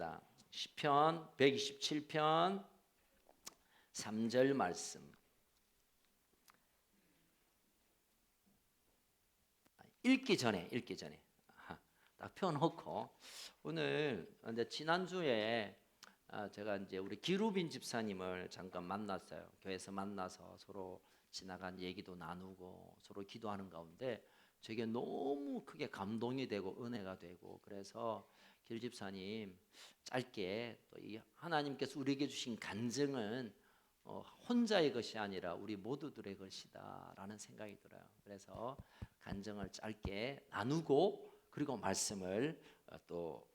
읽겠습니다. 시편 127편 3절 말씀. 읽기 전에 딱 펴놓고 오늘 이제 지난주에 제가 이제 우리 기루빈 집사님을 잠깐 만났어요. 교회에서 만나서 서로 지나간 얘기도 나누고 서로 기도하는 가운데 제게 너무 크게 감동이 되고 은혜가 되고, 그래서 기루 집사님 짧게 또 이 하나님께서 우리에게 주신 간증은 혼자의 것이 아니라 우리 모두들의 것이다라는 생각이 들어요. 그래서 간증을 짧게 나누고 그리고 말씀을 또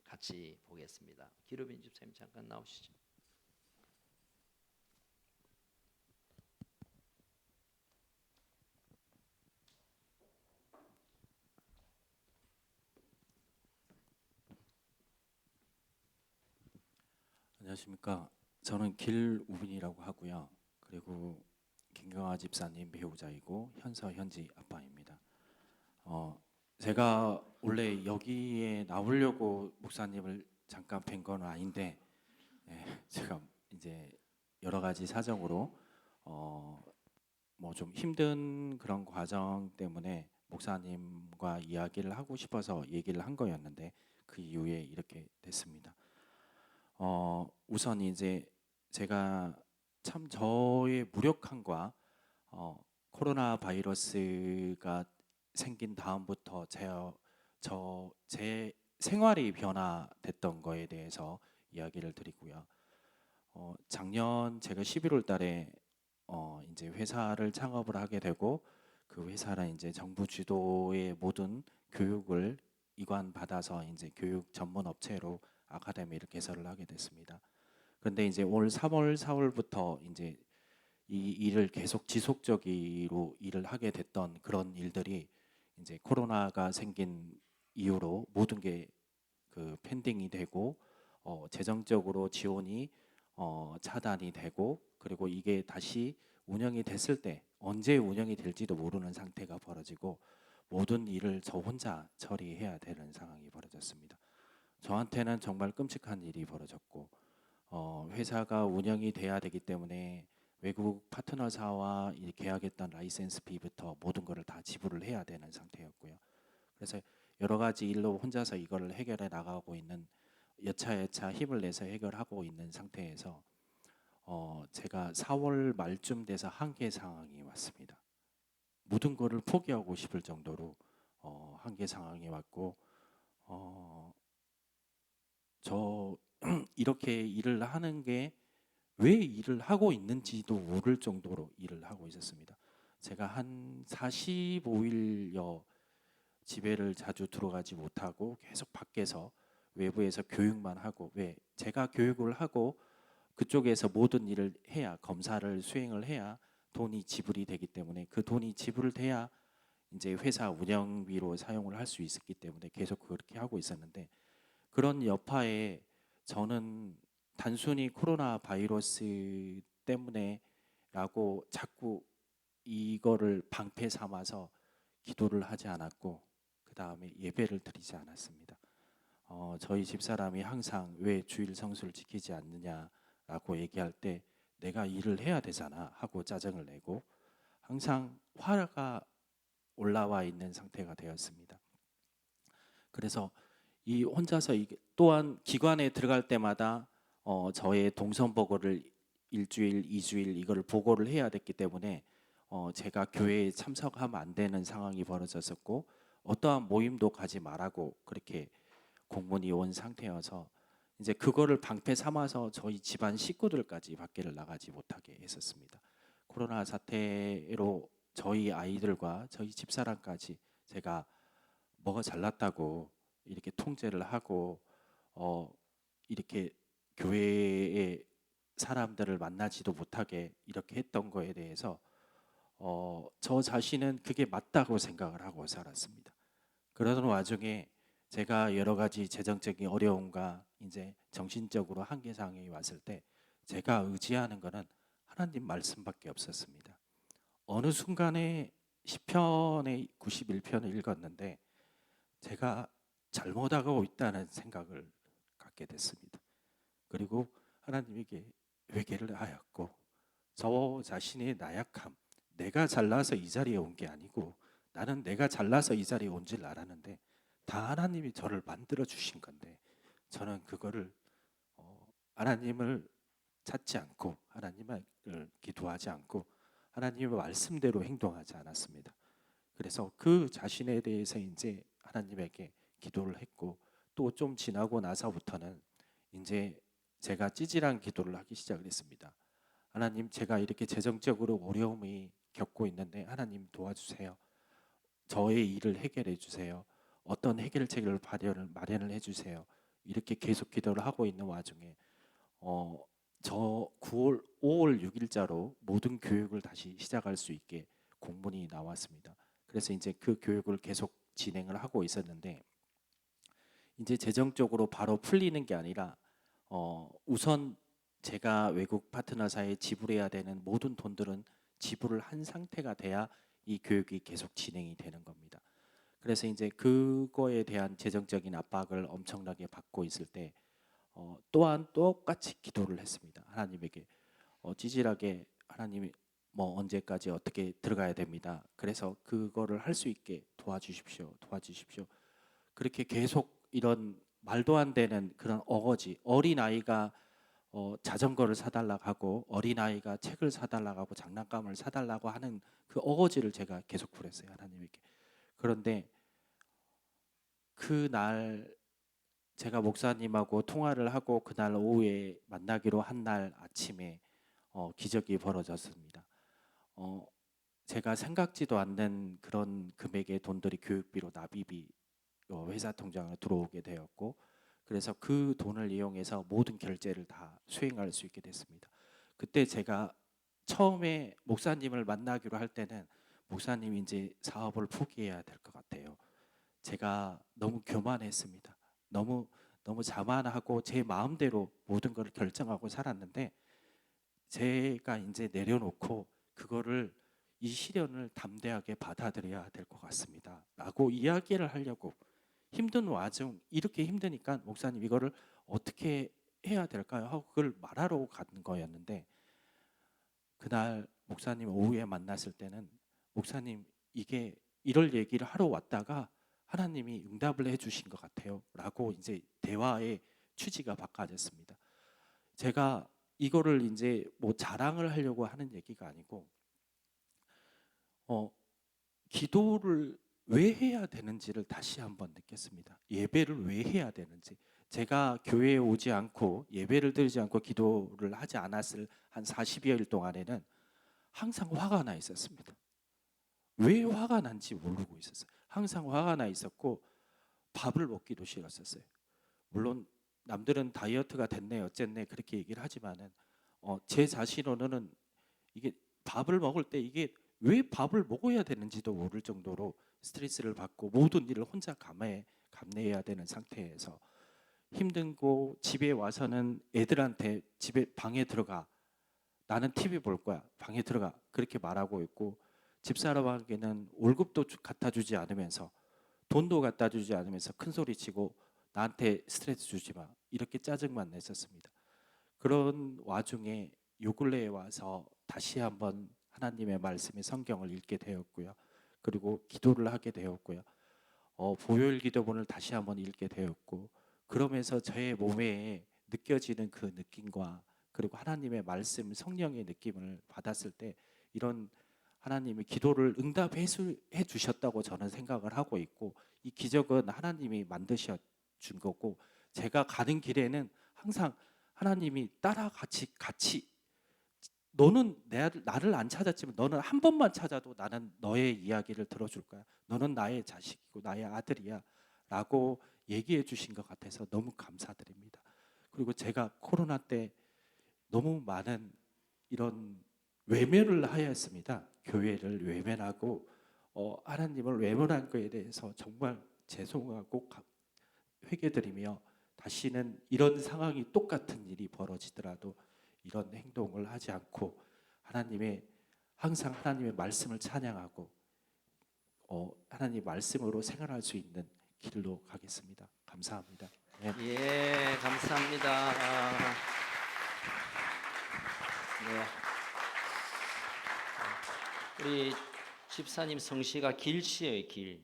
같이 보겠습니다. 기루빈 집사님 잠깐 나오시죠. 안녕하십니까. 저는 길우빈이라고 하고요. 그리고 김경아 집사님 배우자이고 현지 아빠입니다. 제가 원래 여기에 나오려고 목사님을 잠깐 뵌 건 아닌데, 제가 이제 여러 가지 사정으로 뭐 좀 힘든 그런 과정 때문에 목사님과 이야기를 하고 싶어서 얘기를 한 거였는데 그 이후에 이렇게 됐습니다. 우선 이제 제가 참 저의 무력함과 코로나 바이러스가 생긴 다음부터 제 생활이 변화됐던 거에 대해서 이야기를 드리고요. 작년 제가 11월 달에 이제 회사를 창업을 하게 되고, 그 회사는 이제 정부 주도의 모든 교육을 이관받아서 이제 교육 전문 업체로 아카데미를 개설을 하게 됐습니다. 그런데 이제 올 3월, 4월부터 이제 이 일을 계속 지속적으로 일을 하게 됐던 그런 일들이 이제 코로나가 생긴 이후로 모든 게 그 펜딩이 되고, 재정적으로 지원이 차단이 되고, 그리고 이게 다시 운영이 됐을 때 언제 운영이 될지도 모르는 상태가 벌어지고, 모든 일을 저 혼자 처리해야 되는 상황이 벌어졌습니다. 저한테는 정말 끔찍한 일이 벌어졌고, 회사가 운영이 돼야 되기 때문에 외국 파트너사와 계약했던 라이센스 비부터 모든 것을 다 지불을 해야 되는 상태였고요. 그래서 여러 가지 일로 혼자서 이거를 해결해 나가고 있는, 여차여차 힘을 내서 해결하고 있는 상태에서 제가 4월 말쯤 돼서 한계 상황이 왔습니다. 모든 것을 포기하고 싶을 정도로 한계 상황이 왔고, 저 이렇게 일을 하는 게 왜 일을 하고 있는지도 모를 정도로 일을 하고 있었습니다. 제가 한 45일여 집에를 자주 들어가지 못하고 계속 밖에서 외부에서 교육만 하고, 왜 제가 교육을 하고 그쪽에서 모든 일을 해야, 검사를 수행을 해야 돈이 지불이 되기 때문에, 그 돈이 지불을 돼야 이제 회사 운영비로 사용을 할 수 있었기 때문에 계속 그렇게 하고 있었는데, 그런 여파에 저는 단순히 코로나 바이러스 때문에라고 자꾸 이거를 방패 삼아서 기도를 하지 않았고, 그 다음에 예배를 드리지 않았습니다. 저희 집사람이 항상 왜 주일 성수를 지키지 않느냐라고 얘기할 때 내가 일을 해야 되잖아 하고 짜증을 내고, 항상 화가 올라와 있는 상태가 되었습니다. 그래서 이 혼자서 또한 기관에 들어갈 때마다 저의 동선 보고를 일주일, 2주일 이거를 보고를 해야 됐기 때문에 제가 교회에 참석하면 안 되는 상황이 벌어졌었고, 어떠한 모임도 가지 말라고 그렇게 공문이 온 상태여서 이제 그거를 방패 삼아서 저희 집안 식구들까지 밖에를 나가지 못하게 했었습니다. 코로나 사태로 저희 아이들과 저희 집사람까지 제가 뭐가 잘났다고 이렇게 통제를 하고 이렇게 교회의 사람들을 만나지도 못하게 이렇게 했던 거에 대해서 저 자신은 그게 맞다고 생각을 하고 살았습니다. 그러던 와중에 제가 여러 가지 재정적인 어려움과 이제 정신적으로 한계상에 왔을 때 제가 의지하는 것은 하나님 말씀밖에 없었습니다. 어느 순간에 시편의 91편을 읽었는데 제가 잘못하고 있다는 생각을 받게 됐습니다. 그리고 하나님에게 회개를 하였고 저 자신의 나약함, 내가 잘나서 이 자리에 온 게 아니고 나는 내가 잘나서 이 자리에 온 줄 알았는데 다 하나님이 저를 만들어 주신 건데 저는 그거를 하나님을 찾지 않고 하나님을 기도하지 않고 하나님의 말씀대로 행동하지 않았습니다. 그래서 그 자신에 대해서 이제 하나님에게 기도를 했고 또 좀 지나고 나서부터는 이제 제가 찌질한 기도를 하기 시작을 했습니다. 하나님, 제가 이렇게 재정적으로 어려움이 겪고 있는데 하나님 도와주세요. 저의 일을 해결해 주세요. 어떤 해결책을 마련을 해 주세요. 이렇게 계속 기도를 하고 있는 와중에 어, 저 5월 6일자로 모든 교육을 다시 시작할 수 있게 공문이 나왔습니다. 그래서 이제 그 교육을 계속 진행을 하고 있었는데 이제 재정적으로 바로 풀리는 게 아니라 우선 제가 외국 파트너사에 지불해야 되는 모든 돈들은 지불을 한 상태가 돼야 이 교육이 계속 진행이 되는 겁니다. 그래서 이제 그거에 대한 재정적인 압박을 엄청나게 받고 있을 때 또한 똑같이 기도를 했습니다. 하나님에게 찌질하게 하나님이 뭐 언제까지 어떻게 들어가야 됩니다. 그래서 그거를 할 수 있게 도와주십시오. 도와주십시오. 그렇게 계속 이런 말도 안 되는 그런 어거지 어린아이가 자전거를 사달라고 하고 어린아이가 책을 사달라고 하고 장난감을 사달라고 하는 그 어거지를 제가 계속 부렸어요. 하나님에게. 그런데 그날 제가 목사님하고 통화를 하고 그날 오후에 만나기로 한 날 아침에 기적이 벌어졌습니다. 어, 제가 생각지도 않는 그런 금액의 돈들이 교육비로 납입이 회사 통장에 들어오게 되었고 그래서 그 돈을 이용해서 모든 결제를 다 수행할 수 있게 됐습니다. 그때 제가 처음에 목사님을 만나기로 할 때는 목사님 이제 사업을 포기해야 될 것 같아요. 제가 너무 교만했습니다. 너무 너무 자만하고 제 마음대로 모든 걸 결정하고 살았는데 제가 이제 내려놓고 그거를 이 시련을 담대하게 받아들여야 될 것 같습니다. 라고 이야기를 하려고 힘든 와중 이렇게 힘드니까 목사님 이거를 어떻게 해야 될까요? 하고 그걸 말하러 간 거였는데 그날 목사님 오후에 만났을 때는 목사님 이게 이럴 얘기를 하러 왔다가 하나님이 응답을 해주신 것 같아요. 라고 이제 대화의 취지가 바꿔졌습니다. 제가 이거를 이제 뭐 자랑을 하려고 하는 얘기가 아니고 어, 기도를 왜 해야 되는지를 다시 한번 느꼈습니다. 예배를 왜 해야 되는지. 제가 교회에 오지 않고 예배를 드리지 않고 기도를 하지 않았을 한 40여일 동안에는 항상 화가 나 있었습니다. 왜 화가 난지 모르고 있었어요. 항상 화가 나 있었고 밥을 먹기도 싫었었어요. 물론 남들은 다이어트가 됐네 어쨌네 그렇게 얘기를 하지만은 제 자신으로는 이게 밥을 먹을 때 이게 왜 밥을 먹어야 되는지도 모를 정도로 스트레스를 받고 모든 일을 혼자 감내해야 되는 상태에서 힘든고 집에 와서는 애들한테 집에 방에 들어가 나는 TV 볼 거야 방에 들어가 그렇게 말하고 있고 집사람에게는 월급도 갖다 주지 않으면서 돈도 갖다 주지 않으면서 큰 소리 치고 나한테 스트레스 주지 마 이렇게 짜증만 냈었습니다. 그런 와중에 요 근래에 와서 다시 한번 하나님의 말씀의 성경을 읽게 되었고요. 그리고 기도를 하게 되었고요. 보혈 기도본을 다시 한번 읽게 되었고 그러면서 저의 몸에 느껴지는 그 느낌과 그리고 하나님의 말씀 성령의 느낌을 받았을 때 이런 하나님이 기도를 응답해 주셨다고 저는 생각을 하고 있고 이 기적은 하나님이 만드셔 준 거고 제가 가는 길에는 항상 하나님이 따라 같이 너는 나를 안 찾았지만 너는 한 번만 찾아도 나는 너의 이야기를 들어줄 거야. 너는 나의 자식이고 나의 아들이야. 라고 얘기해 주신 것 같아서 너무 감사드립니다. 그리고 제가 코로나 때 너무 많은 이런 외면을 하였습니다. 교회를 외면하고 하나님을 외면한 거에 대해서 정말 죄송하고 회개드리며 다시는 이런 상황이 똑같은 일이 벌어지더라도 이런 행동을 하지 않고 항상 하나님의 말씀을 찬양하고 하나님 말씀으로 생활할 수 있는 길로 가겠습니다. 감사합니다. 예, 감사합니다. 네. 우리 집사님 성씨가 길씨예요, 길.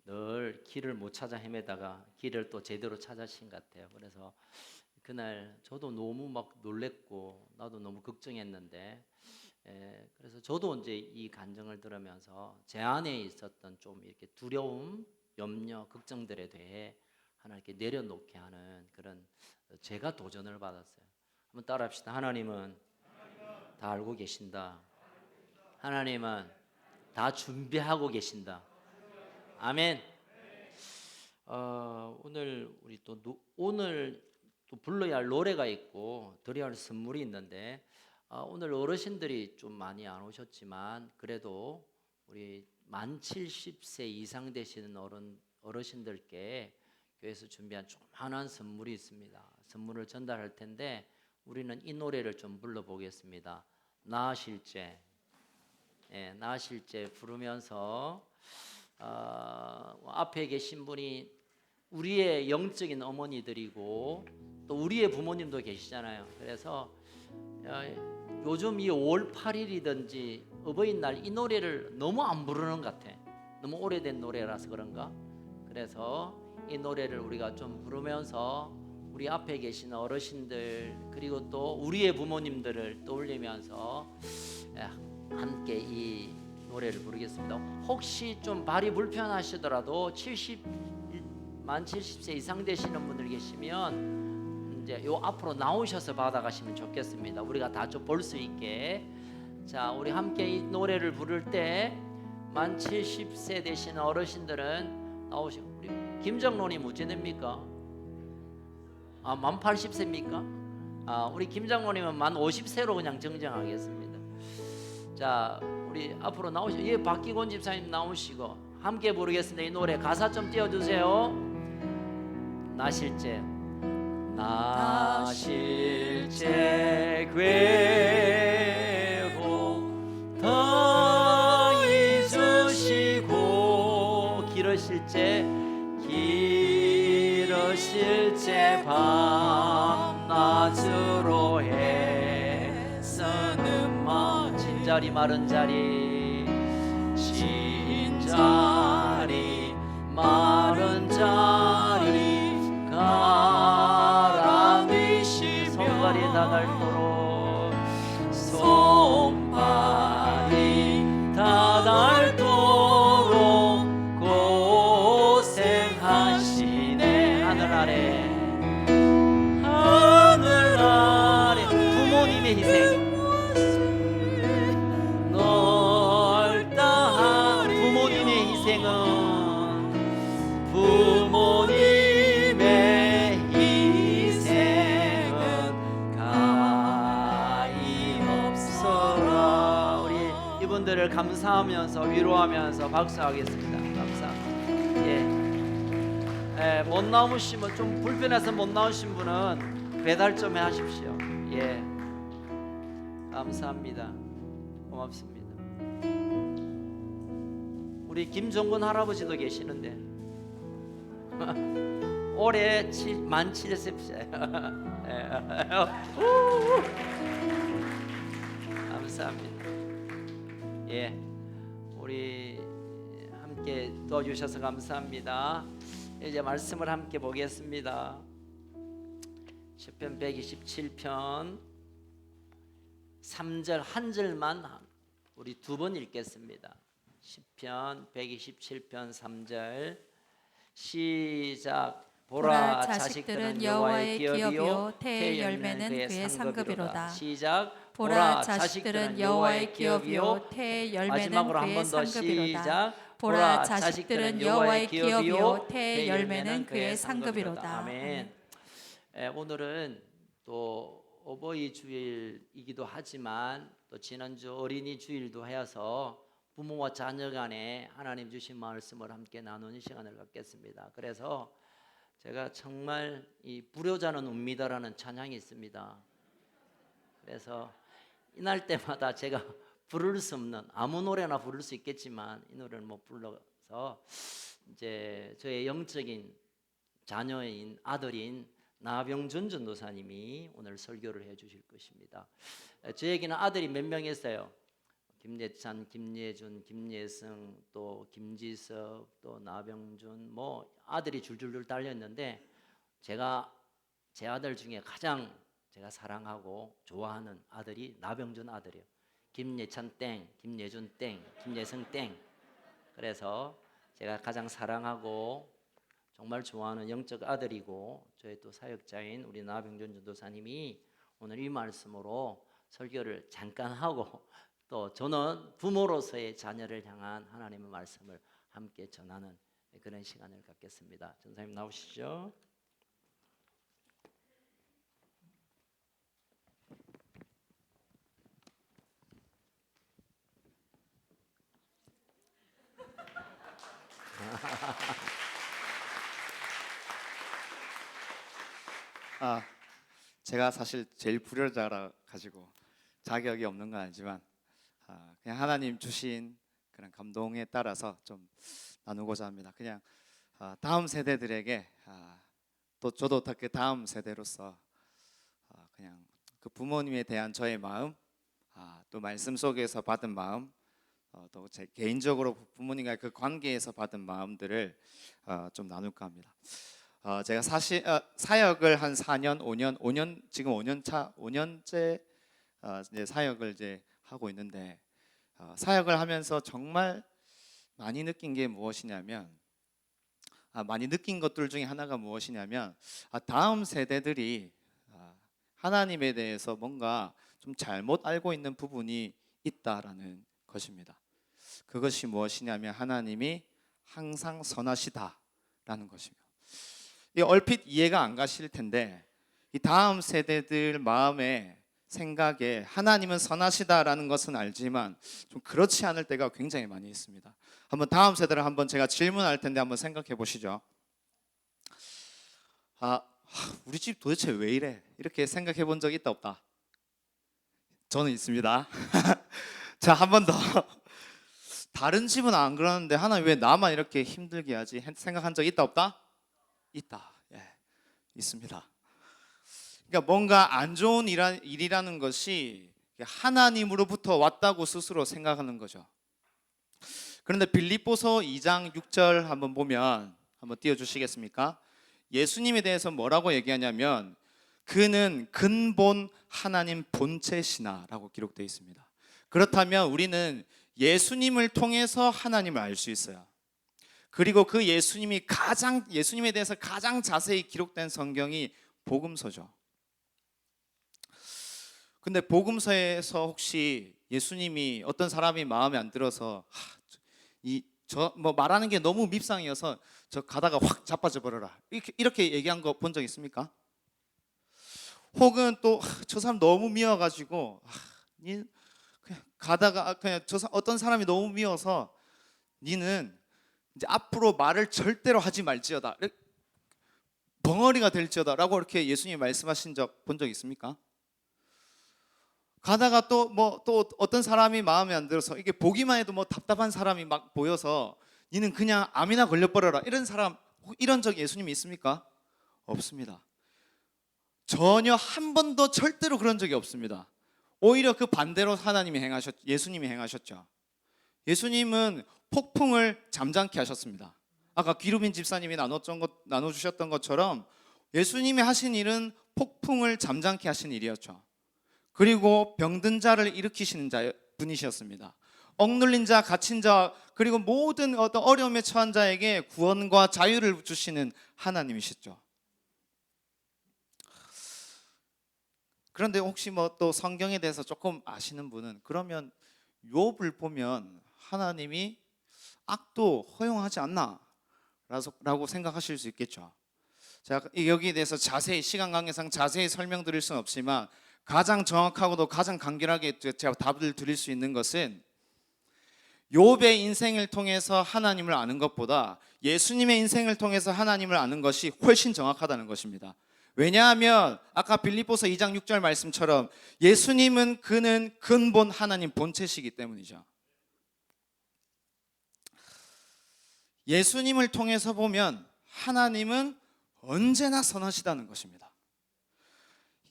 늘 길을 못 찾아 헤매다가 길을 또 제대로 찾으신 것 같아요. 그래서 그날 저도 너무 막 놀랬고 나도 너무 걱정했는데, 그래서 저도 이제 이 간증을 들으면서 제 안에 있었던 좀 이렇게 두려움, 염려, 걱정들에 대해 하나님께 내려놓게 하는 그런 제가 도전을 받았어요. 한번 따라합시다. 하나님은 다 알고 계신다. 하나님은 다 준비하고 계신다. 아멘. 오늘 우리 또 오늘 또 불러야 할 노래가 있고 드려야 할 선물이 있는데, 오늘 어르신들이 좀 많이 안 오셨지만 그래도 우리 만 70세 이상 되시는 어르신들께 교회에서 준비한 조그만한 선물이 있습니다. 선물을 전달할 텐데 우리는 이 노래를 좀 불러보겠습니다. 나아실제. 나아실제 부르면서 앞에 계신 분이 우리의 영적인 어머니들이고 또 우리의 부모님도 계시잖아요. 그래서 요즘 이 5월 8일이든지 어버이날 이 노래를 너무 안 부르는 것 같아. 너무 오래된 노래라서 그런가. 그래서 이 노래를 우리가 좀 부르면서 우리 앞에 계신 어르신들 그리고 또 우리의 부모님들을 떠올리면서 함께 이 노래를 부르겠습니다. 혹시 좀 발이 불편하시더라도 만 70세 이상 되시는 분들 계시면 이제 요 앞으로 나오셔서 받아가시면 좋겠습니다. 우리가 다 좀 볼 수 있게. 자, 우리 함께 이 노래를 부를 때 만 70세 되시는 어르신들은 나오시고, 우리 김정론이 어찌 됩니까? 만 80세입니까? 우리 김장모님은 만 50세로 그냥 정정하겠습니다. 자, 우리 앞으로 나오시고, 예, 박기곤 집사님 나오시고 함께 부르겠습니다. 이 노래 가사 좀 띄워주세요. 나실제. 나실제 괴고 더 잊으시고 길으실제 길으실제 밤낮으로 애쓰는 마음 진자리 마른 자리 진자리 마른 자리 가라미시며 손발이 다 닳도록 손발이 다 닳도록 고생하시네. 하늘 아래 부모님의 희생 넓다. 부모님의 희생은 가히 없어라. 우리 이분들을 감사하면서 위로하면서 박수하겠습니다. 감사합니다. 못 나오시면 좀 불편해서 못 나오신 분은 배달 좀 하십시오. 예, 감사합니다. 고맙습니다. 우리 김정근 할아버지도 계시는데 올해 만 70세. 감사합니다. 예, 우리 함께 도와주셔서 감사합니다. 이제 말씀을 함께 보겠습니다. 시편 127편 3절 한 절만 우리 두 번 읽겠습니다. 시편 127편 3절 시작. 보라 자식들은 여호와의 기업이요 태의 열매는 그의 상급이로다. 시작. 보라 자식들은 여호와의 기업이요 태의 열매는 그의 상급이로다. 보라 자식들은 여호와의 기업이요 태의 열매는 그의 상급이로다. 아멘. 오늘은 또 어버이 주일이기도 하지만 또 지난주 어린이 주일도 하여서 부모와 자녀 간에 하나님 주신 말씀을 함께 나누는 시간을 갖겠습니다. 그래서 제가 정말 이 불효자는 웁니다라는 찬양이 있습니다. 그래서 이날 때마다 제가 부를 수 없는 아무 노래나 부를 수 있겠지만 이 노래를 못 불러서 이제 저의 영적인 자녀인 아들인 나병준 전도사님이 오늘 설교를 해 주실 것입니다. 저에게는 아들이 몇 명 있어요. 김예찬, 김예준, 김예성, 또 김지석, 또 나병준, 뭐 아들이 줄줄줄 달렸는데 제가 제 아들 중에 가장 제가 사랑하고 좋아하는 아들이 나병준 아들이에요. 김예찬 땡, 김예준 땡, 김예성 땡. 그래서 제가 가장 사랑하고 정말 좋아하는 영적 아들이고 저희 또 사역자인 우리 나병준 전도사님이 오늘 이 말씀으로 설교를 잠깐 하고 또 저는 부모로서의 자녀를 향한 하나님의 말씀을 함께 전하는 그런 시간을 갖겠습니다. 전사님 나오시죠. 제가 사실 제일 불효자라 가지고 자격이 없는 건 알지만 그냥 하나님 주신 그런 감동에 따라서 좀 나누고자 합니다. 그냥 다음 세대들에게 또 저도 그 다음 세대로서 그냥 그 부모님에 대한 저의 마음, 또 말씀 속에서 받은 마음, 또 제 개인적으로 부모님과의 그 관계에서 받은 마음들을 좀 나눌까 합니다. 제가 사실 사역을 한 4년, 5년 지금 5년째 이제 사역을 이제 하고 있는데 사역을 하면서 정말 많이 느낀 게 무엇이냐면 많이 느낀 것들 중에 하나가 무엇이냐면 다음 세대들이 하나님에 대해서 뭔가 좀 잘못 알고 있는 부분이 있다라는 것입니다. 그것이 무엇이냐면 하나님이 항상 선하시다라는 것입니다. 이 얼핏 이해가 안 가실 텐데 이 다음 세대들 마음에 생각에 하나님은 선하시다라는 것은 알지만 좀 그렇지 않을 때가 굉장히 많이 있습니다. 한번 다음 세대를 한번 제가 질문할 텐데 한번 생각해 보시죠. 우리 집 도대체 왜 이래? 이렇게 생각해 본 적 있다 없다? 저는 있습니다. 자, 한 번 더. 다른 집은 안 그러는데 하나님 왜 나만 이렇게 힘들게 하지? 생각한 적 있다 없다? 있다. 예, 있습니다. 그러니까 뭔가 안 좋은 일이라는 것이 하나님으로부터 왔다고 스스로 생각하는 거죠. 그런데 빌립보서 2장 6절 한번 보면 한번 띄워주시겠습니까? 예수님에 대해서 뭐라고 얘기하냐면 그는 근본 하나님 본체시나라고 기록되어 있습니다. 그렇다면 우리는 예수님을 통해서 하나님을 알 수 있어요. 그리고 그 예수님에 대해서 가장 자세히 기록된 성경이 복음서죠. 근데 복음서에서 혹시 예수님이 어떤 사람이 마음에 안 들어서 뭐 말하는 게 너무 밉상이어서 저 가다가 확 자빠져 버려라 이렇게 얘기한 거 본 적 있습니까? 혹은 또 저 사람 너무 미워가지고 그냥 가다가 그냥 어떤 사람이 너무 미워서 니는 이제 앞으로 말을 절대로 하지 말지어다 벙어리가 될지어다라고 이렇게 예수님이 말씀하신 적 본 적 있습니까? 가다가 또 어떤 사람이 마음에 안 들어서 이게 보기만 해도 뭐 답답한 사람이 막 보여서 니는 그냥 암이나 걸려버려라 이런 적 예수님이 있습니까? 없습니다. 전혀 한 번도 절대로 그런 적이 없습니다. 오히려 그 반대로 예수님이 행하셨죠. 예수님은 폭풍을 잠잠케 하셨습니다. 아까 기루빈 집사님이 나눠주셨던 것처럼 예수님이 하신 일은 폭풍을 잠잠케 하신 일이었죠. 그리고 병든 자를 일으키시는 분이셨습니다. 억눌린 자, 갇힌 자, 그리고 모든 어떤 어려움에 처한 자에게 구원과 자유를 주시는 하나님이시죠. 그런데 혹시 뭐 또 성경에 대해서 조금 아시는 분은 그러면 욥을 보면 하나님이 악도 허용하지 않나? 라고 생각하실 수 있겠죠. 제가 여기에 대해서 시간 관계상 자세히 설명드릴 수는 없지만 가장 정확하고도 가장 간결하게 제가 답을 드릴 수 있는 것은 욥의 인생을 통해서 하나님을 아는 것보다 예수님의 인생을 통해서 하나님을 아는 것이 훨씬 정확하다는 것입니다. 왜냐하면 아까 빌립보서 2장 6절 말씀처럼 예수님은 그는 근본 하나님 본체시기 때문이죠. 예수님을 통해서 보면 하나님은 언제나 선하시다는 것입니다.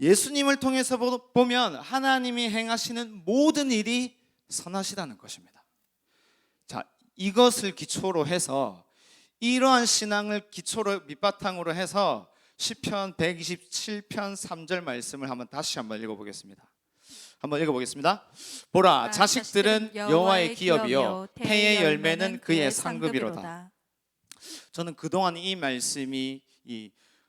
예수님을 통해서 보면 하나님이 행하시는 모든 일이 선하시다는 것입니다. 자, 이것을 기초로 해서 이러한 신앙을 기초로 밑바탕으로 해서 시편 127편 3절 말씀을 다시 한번 읽어보겠습니다. 한번 읽어보겠습니다. 보라, 자식들은 여호와의 기업이요 태의 열매는 그의 상급이로다. 저는 그동안 이 말씀이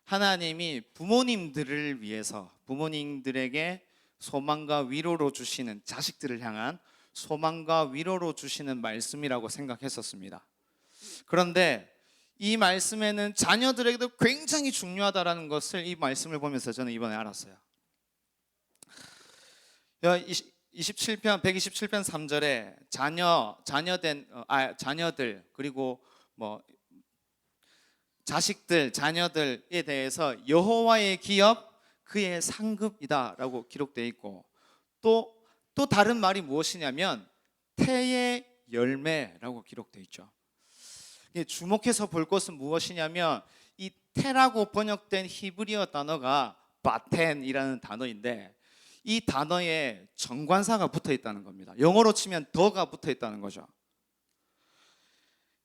하나님이 부모님들을 위해서 부모님들에게 소망과 위로로 주시는, 자식들을 향한 소망과 위로로 주시는 말씀이라고 생각했었습니다. 그런데 이 말씀에는 자녀들에게도 굉장히 중요하다라는 것을 이 말씀을 보면서 저는 이번에 알았어요. 127편 3절에 자녀들 그리고 자식들, 자녀들에 대해서 여호와의 기업 그의 상급이다라고 기록되어 있고, 또 다른 말이 무엇이냐면 태의 열매라고 기록되어 있죠. 주목해서 볼 것은 무엇이냐면 이 태라고 번역된 히브리어 단어가 바텐이라는 단어인데, 이 단어에 정관사가 붙어 있다는 겁니다. 영어로 치면 더가 붙어 있다는 거죠.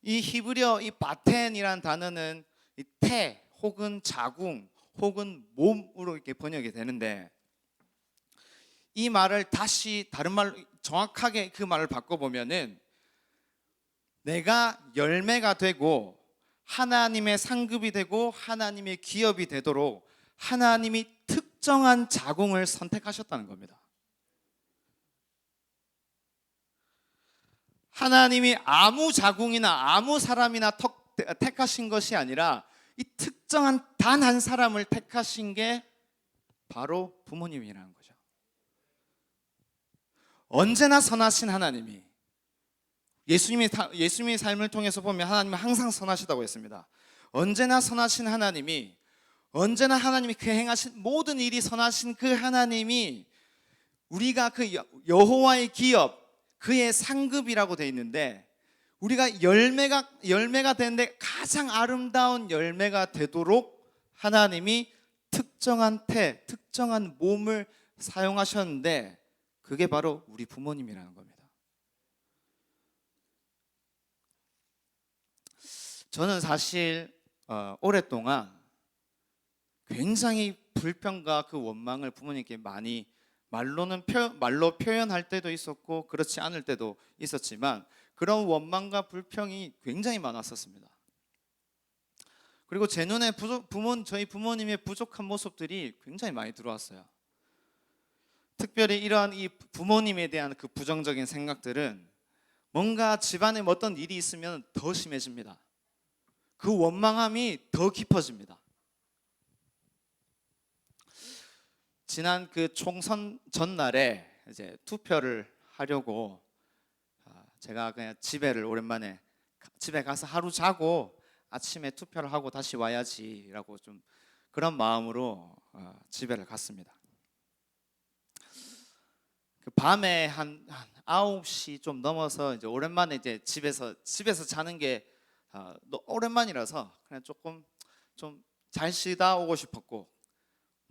이 히브리어 이 바텐이라는 단어는 이 태 혹은 자궁 혹은 몸으로 이렇게 번역이 되는데, 이 말을 다시 다른 말로 정확하게 그 말을 바꿔보면은 내가 열매가 되고 하나님의 상급이 되고 하나님의 기업이 되도록 하나님이 특정한 자궁을 선택하셨다는 겁니다. 하나님이 아무 자궁이나 아무 사람이나 택하신 것이 아니라 이 특정한 단 한 사람을 택하신 게 바로 부모님이라는 거죠. 언제나 선하신 하나님이, 예수님의 삶을 통해서 보면 하나님은 항상 선하시다고 했습니다. 언제나 선하신 하나님이, 언제나 하나님이 그 행하신 모든 일이 선하신 그 하나님이 우리가 그 여호와의 기업 그의 상급이라고 되어 있는데, 우리가 열매가 되는데 가장 아름다운 열매가 되도록 하나님이 특정한 태, 특정한 몸을 사용하셨는데, 그게 바로 우리 부모님이라는 겁니다. 저는 사실 오랫동안 굉장히 불평과 그 원망을 부모님께 많이 말로 표현할 때도 있었고 그렇지 않을 때도 있었지만, 그런 원망과 불평이 굉장히 많았었습니다. 그리고 제 눈에 저희 부모님의 부족한 모습들이 굉장히 많이 들어왔어요. 특별히 이러한 이 부모님에 대한 그 부정적인 생각들은 뭔가 집안에 어떤 일이 있으면 더 심해집니다. 그 원망함이 더 깊어집니다. 지난 그 총선 전날에 이제 투표를 하려고 제가 그냥 오랜만에 집에 가서 하루 자고 아침에 투표를 하고 다시 와야지라고 좀 그런 마음으로 집에를 갔습니다. 그 밤에 한 9시 좀 넘어서 이제 오랜만에 이제 집에서 자는 게 오랜만이라서 그냥 조금 좀 잘 쉬다 오고 싶었고,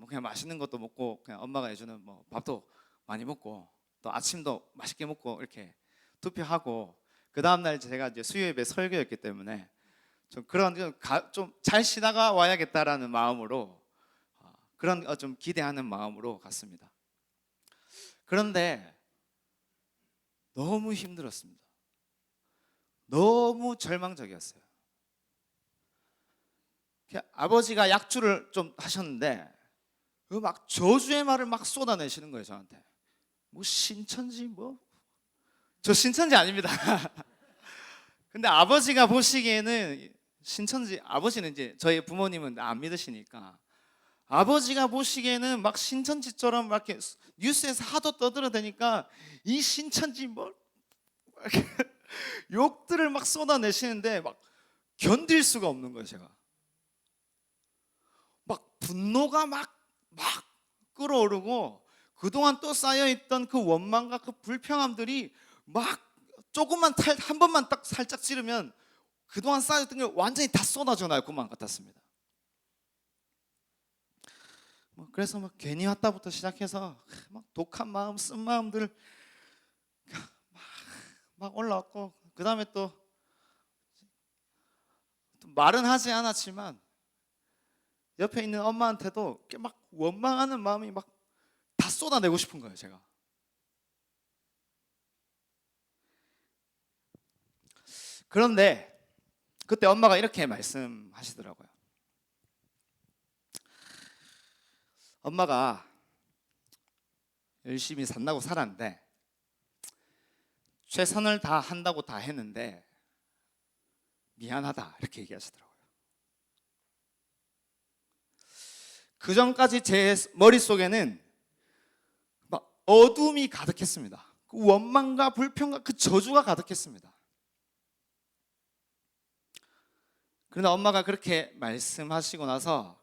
그냥 맛있는 것도 먹고 그냥 엄마가 해주는 밥도 많이 먹고 또 아침도 맛있게 먹고 이렇게 투표하고, 그 다음 날 제가 이제 수요 예배 설교였기 때문에 좀 잘 쉬다가 와야겠다라는 마음으로 그런 좀 기대하는 마음으로 갔습니다. 그런데 너무 힘들었습니다. 너무 절망적이었어요. 아버지가 약주를 좀 하셨는데 막 저주의 말을 막 쏟아내시는 거예요. 저한테 신천지 저 신천지 아닙니다. 근데 아버지가 보시기에는 아버지는 이제 저희 부모님은 안 믿으시니까 아버지가 보시기에는 막 신천지처럼 막 이렇게 뉴스에서 하도 떠들어대니까 이 신천지 욕들을 막 쏟아내시는데 막 견딜 수가 없는 거예요. 제가 막 분노가 막 끓어오르고 그동안 또 쌓여있던 그 원망과 그 불평함들이 막 조금만 한 번만 딱 살짝 찌르면 그동안 쌓였던 게 완전히 다 쏟아져 나올 것만 같았습니다. 그래서 막 괜히 왔다부터 시작해서 막 독한 마음, 쓴 마음들 막 올라왔고, 그 다음에 또 말은 하지 않았지만 옆에 있는 엄마한테도 막 원망하는 마음이 막 다 쏟아내고 싶은 거예요, 제가. 그런데 그때 엄마가 이렇게 말씀하시더라고요. 엄마가 열심히 산다고 살았는데 최선을 다 한다고 다 했는데 미안하다, 이렇게 얘기하시더라고요. 그 전까지 제 머릿속에는 막 어둠이 가득했습니다. 그 원망과 불평과 그 저주가 가득했습니다. 그러나 엄마가 그렇게 말씀하시고 나서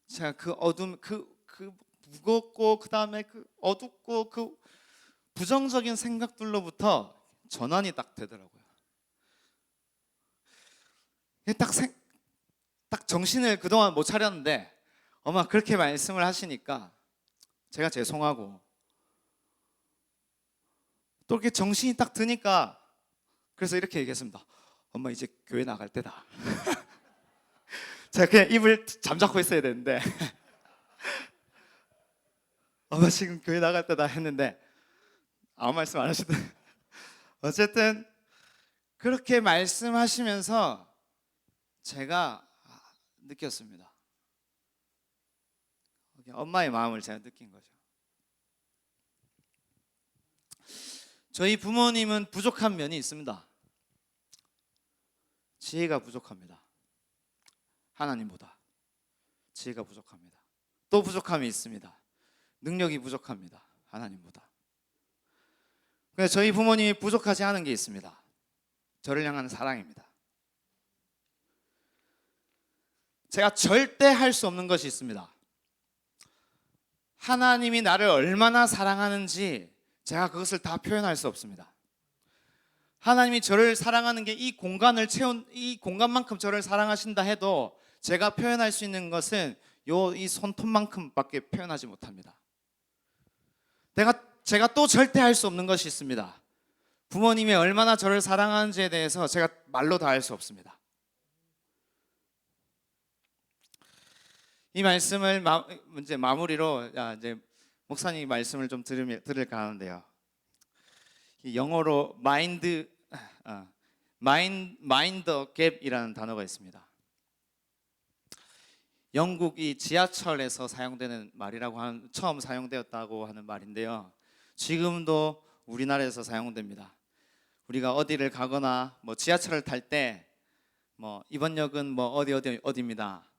제가 그 어둠, 그 무겁고 그 다음에 그 어둡고 그 부정적인 생각들로부터 전환이 딱 되더라고요. 딱 정신을 그동안 못 차렸는데 엄마 그렇게 말씀을 하시니까 제가 죄송하고, 또 이렇게 정신이 딱 드니까 그래서 이렇게 얘기했습니다. 엄마 이제 교회 나갈 때다. 제가 그냥 입을 잠자고 있어야 되는데 엄마 지금 교회 나갈 때다 했는데 아무 말씀 안 하시더라고요. 어쨌든 그렇게 말씀하시면서 제가 느꼈습니다. 엄마의 마음을 제가 느낀 거죠. 저희 부모님은 부족한 면이 있습니다. 지혜가 부족합니다. 하나님보다 지혜가 부족합니다. 또 부족함이 있습니다. 능력이 부족합니다. 하나님보다. 그래서 저희 부모님이 부족하지 않은 게 있습니다. 저를 향한 사랑입니다. 제가 절대 할 수 없는 것이 있습니다. 하나님이 나를 얼마나 사랑하는지 제가 그것을 다 표현할 수 없습니다. 하나님이 저를 사랑하는 게 이 공간을 채운, 이 공간만큼 저를 사랑하신다 해도 제가 표현할 수 있는 것은 이 손톱만큼밖에 표현하지 못합니다. 제가 또 절대 할 수 없는 것이 있습니다. 부모님이 얼마나 저를 사랑하는지에 대해서 제가 말로 다 할 수 없습니다. 이 말씀을 이제 마무리로 이제 목사님 말씀을 좀 들을까 하는데요. 영어로 마인드 갭이라는 단어가 있습니다. 영국이 지하철에서 사용되는 말이라고 처음 사용되었다고 하는 말인데요. 지금도 우리나라에서 사용됩니다. 우리가 어디를 가거나 지하철을 탈 때 이번 역은 어디입니다.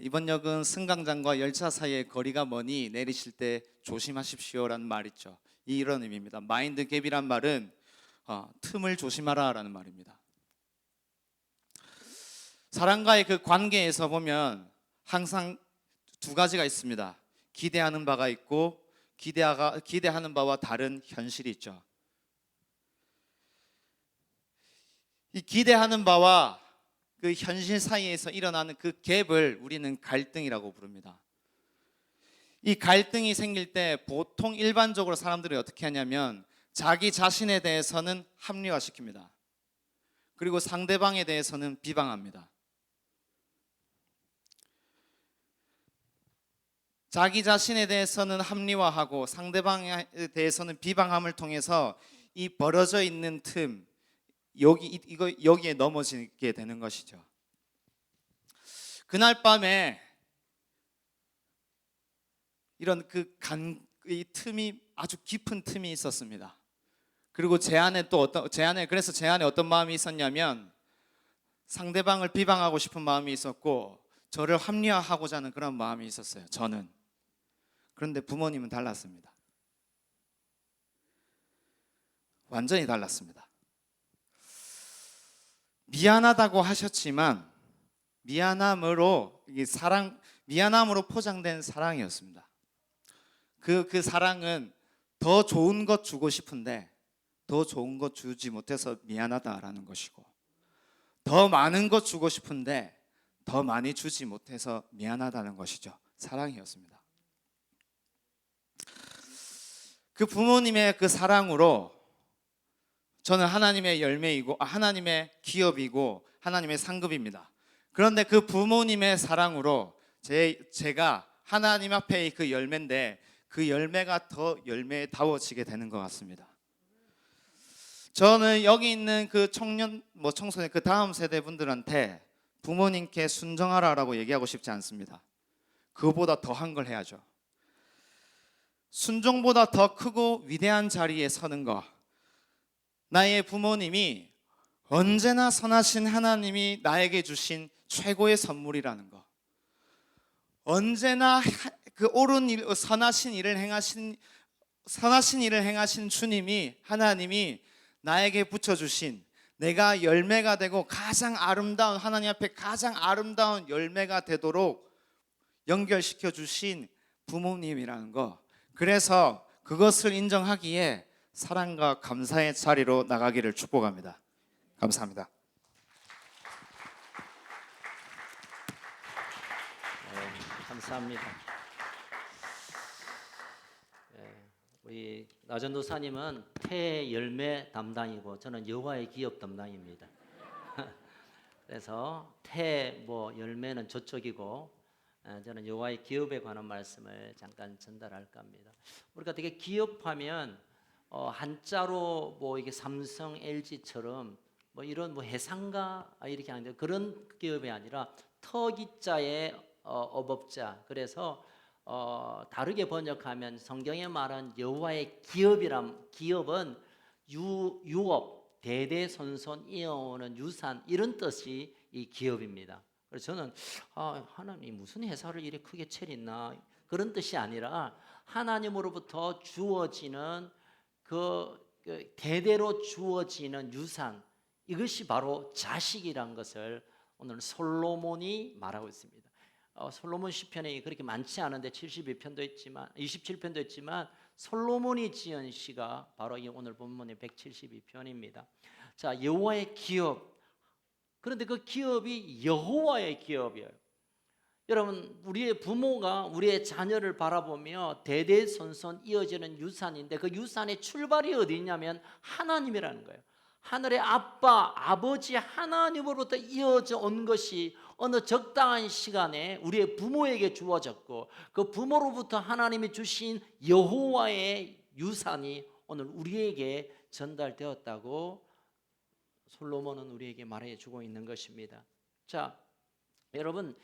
이번 역은 승강장과 열차 사이의 거리가 머니 내리실 때 조심하십시오라는 말 있죠. 이런 의미입니다. 마인드 갭이란 말은 틈을 조심하라라는 말입니다. 사람과의 그 관계에서 보면 항상 두 가지가 있습니다. 기대하는 바가 있고 기대하는 바와 다른 현실이 있죠. 이 기대하는 바와 그 현실 사이에서 일어나는 그 갭을 우리는 갈등이라고 부릅니다. 이 갈등이 생길 때 보통 일반적으로 사람들이 어떻게 하냐면 자기 자신에 대해서는 합리화시킵니다. 그리고 상대방에 대해서는 비방합니다. 자기 자신에 대해서는 합리화하고 상대방에 대해서는 비방함을 통해서 이 벌어져 있는 틈, 여기에 넘어지게 되는 것이죠. 그날 밤에 이런 이 틈이 아주 깊은 틈이 있었습니다. 그리고 제 안에 어떤 마음이 있었냐면 상대방을 비방하고 싶은 마음이 있었고 저를 합리화하고자 하는 그런 마음이 있었어요. 저는. 그런데 부모님은 달랐습니다. 완전히 달랐습니다. 미안하다고 하셨지만 미안함으로 포장된 사랑이었습니다. 그 사랑은 더 좋은 것 주고 싶은데 더 좋은 것 주지 못해서 미안하다라는 것이고, 더 많은 것 주고 싶은데 더 많이 주지 못해서 미안하다는 것이죠. 사랑이었습니다. 그 부모님의 그 사랑으로 저는 하나님의 열매이고 하나님의 기업이고 하나님의 상급입니다. 그런데 그 부모님의 사랑으로 제가 하나님 앞에 그 열매인데 그 열매가 더 열매다워지게 되는 것 같습니다. 저는 여기 있는 그 청소년 그 다음 세대 분들한테 부모님께 순종하라라고 얘기하고 싶지 않습니다. 그보다 더한 걸 해야죠. 순종보다 더 크고 위대한 자리에 서는 것. 나의 부모님이 언제나 선하신 하나님이 나에게 주신 최고의 선물이라는 것. 언제나 그 옳은 일, 선하신 일을 행하신 주님이, 하나님이 나에게 붙여주신, 내가 열매가 되고 가장 아름다운, 하나님 앞에 가장 아름다운 열매가 되도록 연결시켜 주신 부모님이라는 거. 그래서 그것을 인정하기에 사랑과 감사의 자리로 나가기를 축복합니다. 감사합니다. 감사합니다. 우리 나전도사님은 태 열매 담당이고 저는 여호와의 기업 담당입니다. 그래서 태 열매는 저쪽이고 저는 여호와의 기업에 관한 말씀을 잠깐 전달할까 합니다. 우리가 되게 기업하면 한자로 이게 삼성, LG처럼 이런 해상가 이렇게 하는데 그런 기업이 아니라 터기자의 업업자. 그래서 다르게 번역하면 성경에 말한 여호와의 기업은 유업, 대대손손 이어오는 유산 이런 뜻이 이 기업입니다. 그래서 저는 하나님 무슨 회사를 이렇게 크게 차렸나 그런 뜻이 아니라 하나님으로부터 주어지는 그 대대로 주어지는 유산, 이것이 바로 자식이란 것을 오늘 솔로몬이 말하고 있습니다. 솔로몬 시편이 그렇게 많지 않은데 72편도 있지만 27편도 있지만 솔로몬이 지은 시가 바로 이 오늘 본문의 172편입니다. 자, 여호와의 기업. 그런데 그 기업이 여호와의 기업이에요. 여러분, 우리의 부모가 우리의 자녀를 바라보며 대대손손 이어지는 유산인데 그 유산의 출발이 어디 있냐면 하나님이라는 거예요. 하늘의 아빠, 아버지 하나님으로부터 이어져 온 것이 어느 적당한 시간에 우리의 부모에게 주어졌고 그 부모로부터 하나님이 주신 여호와의 유산이 오늘 우리에게 전달되었다고 솔로몬은 우리에게 말해주고 있는 것입니다. 자, 여러분,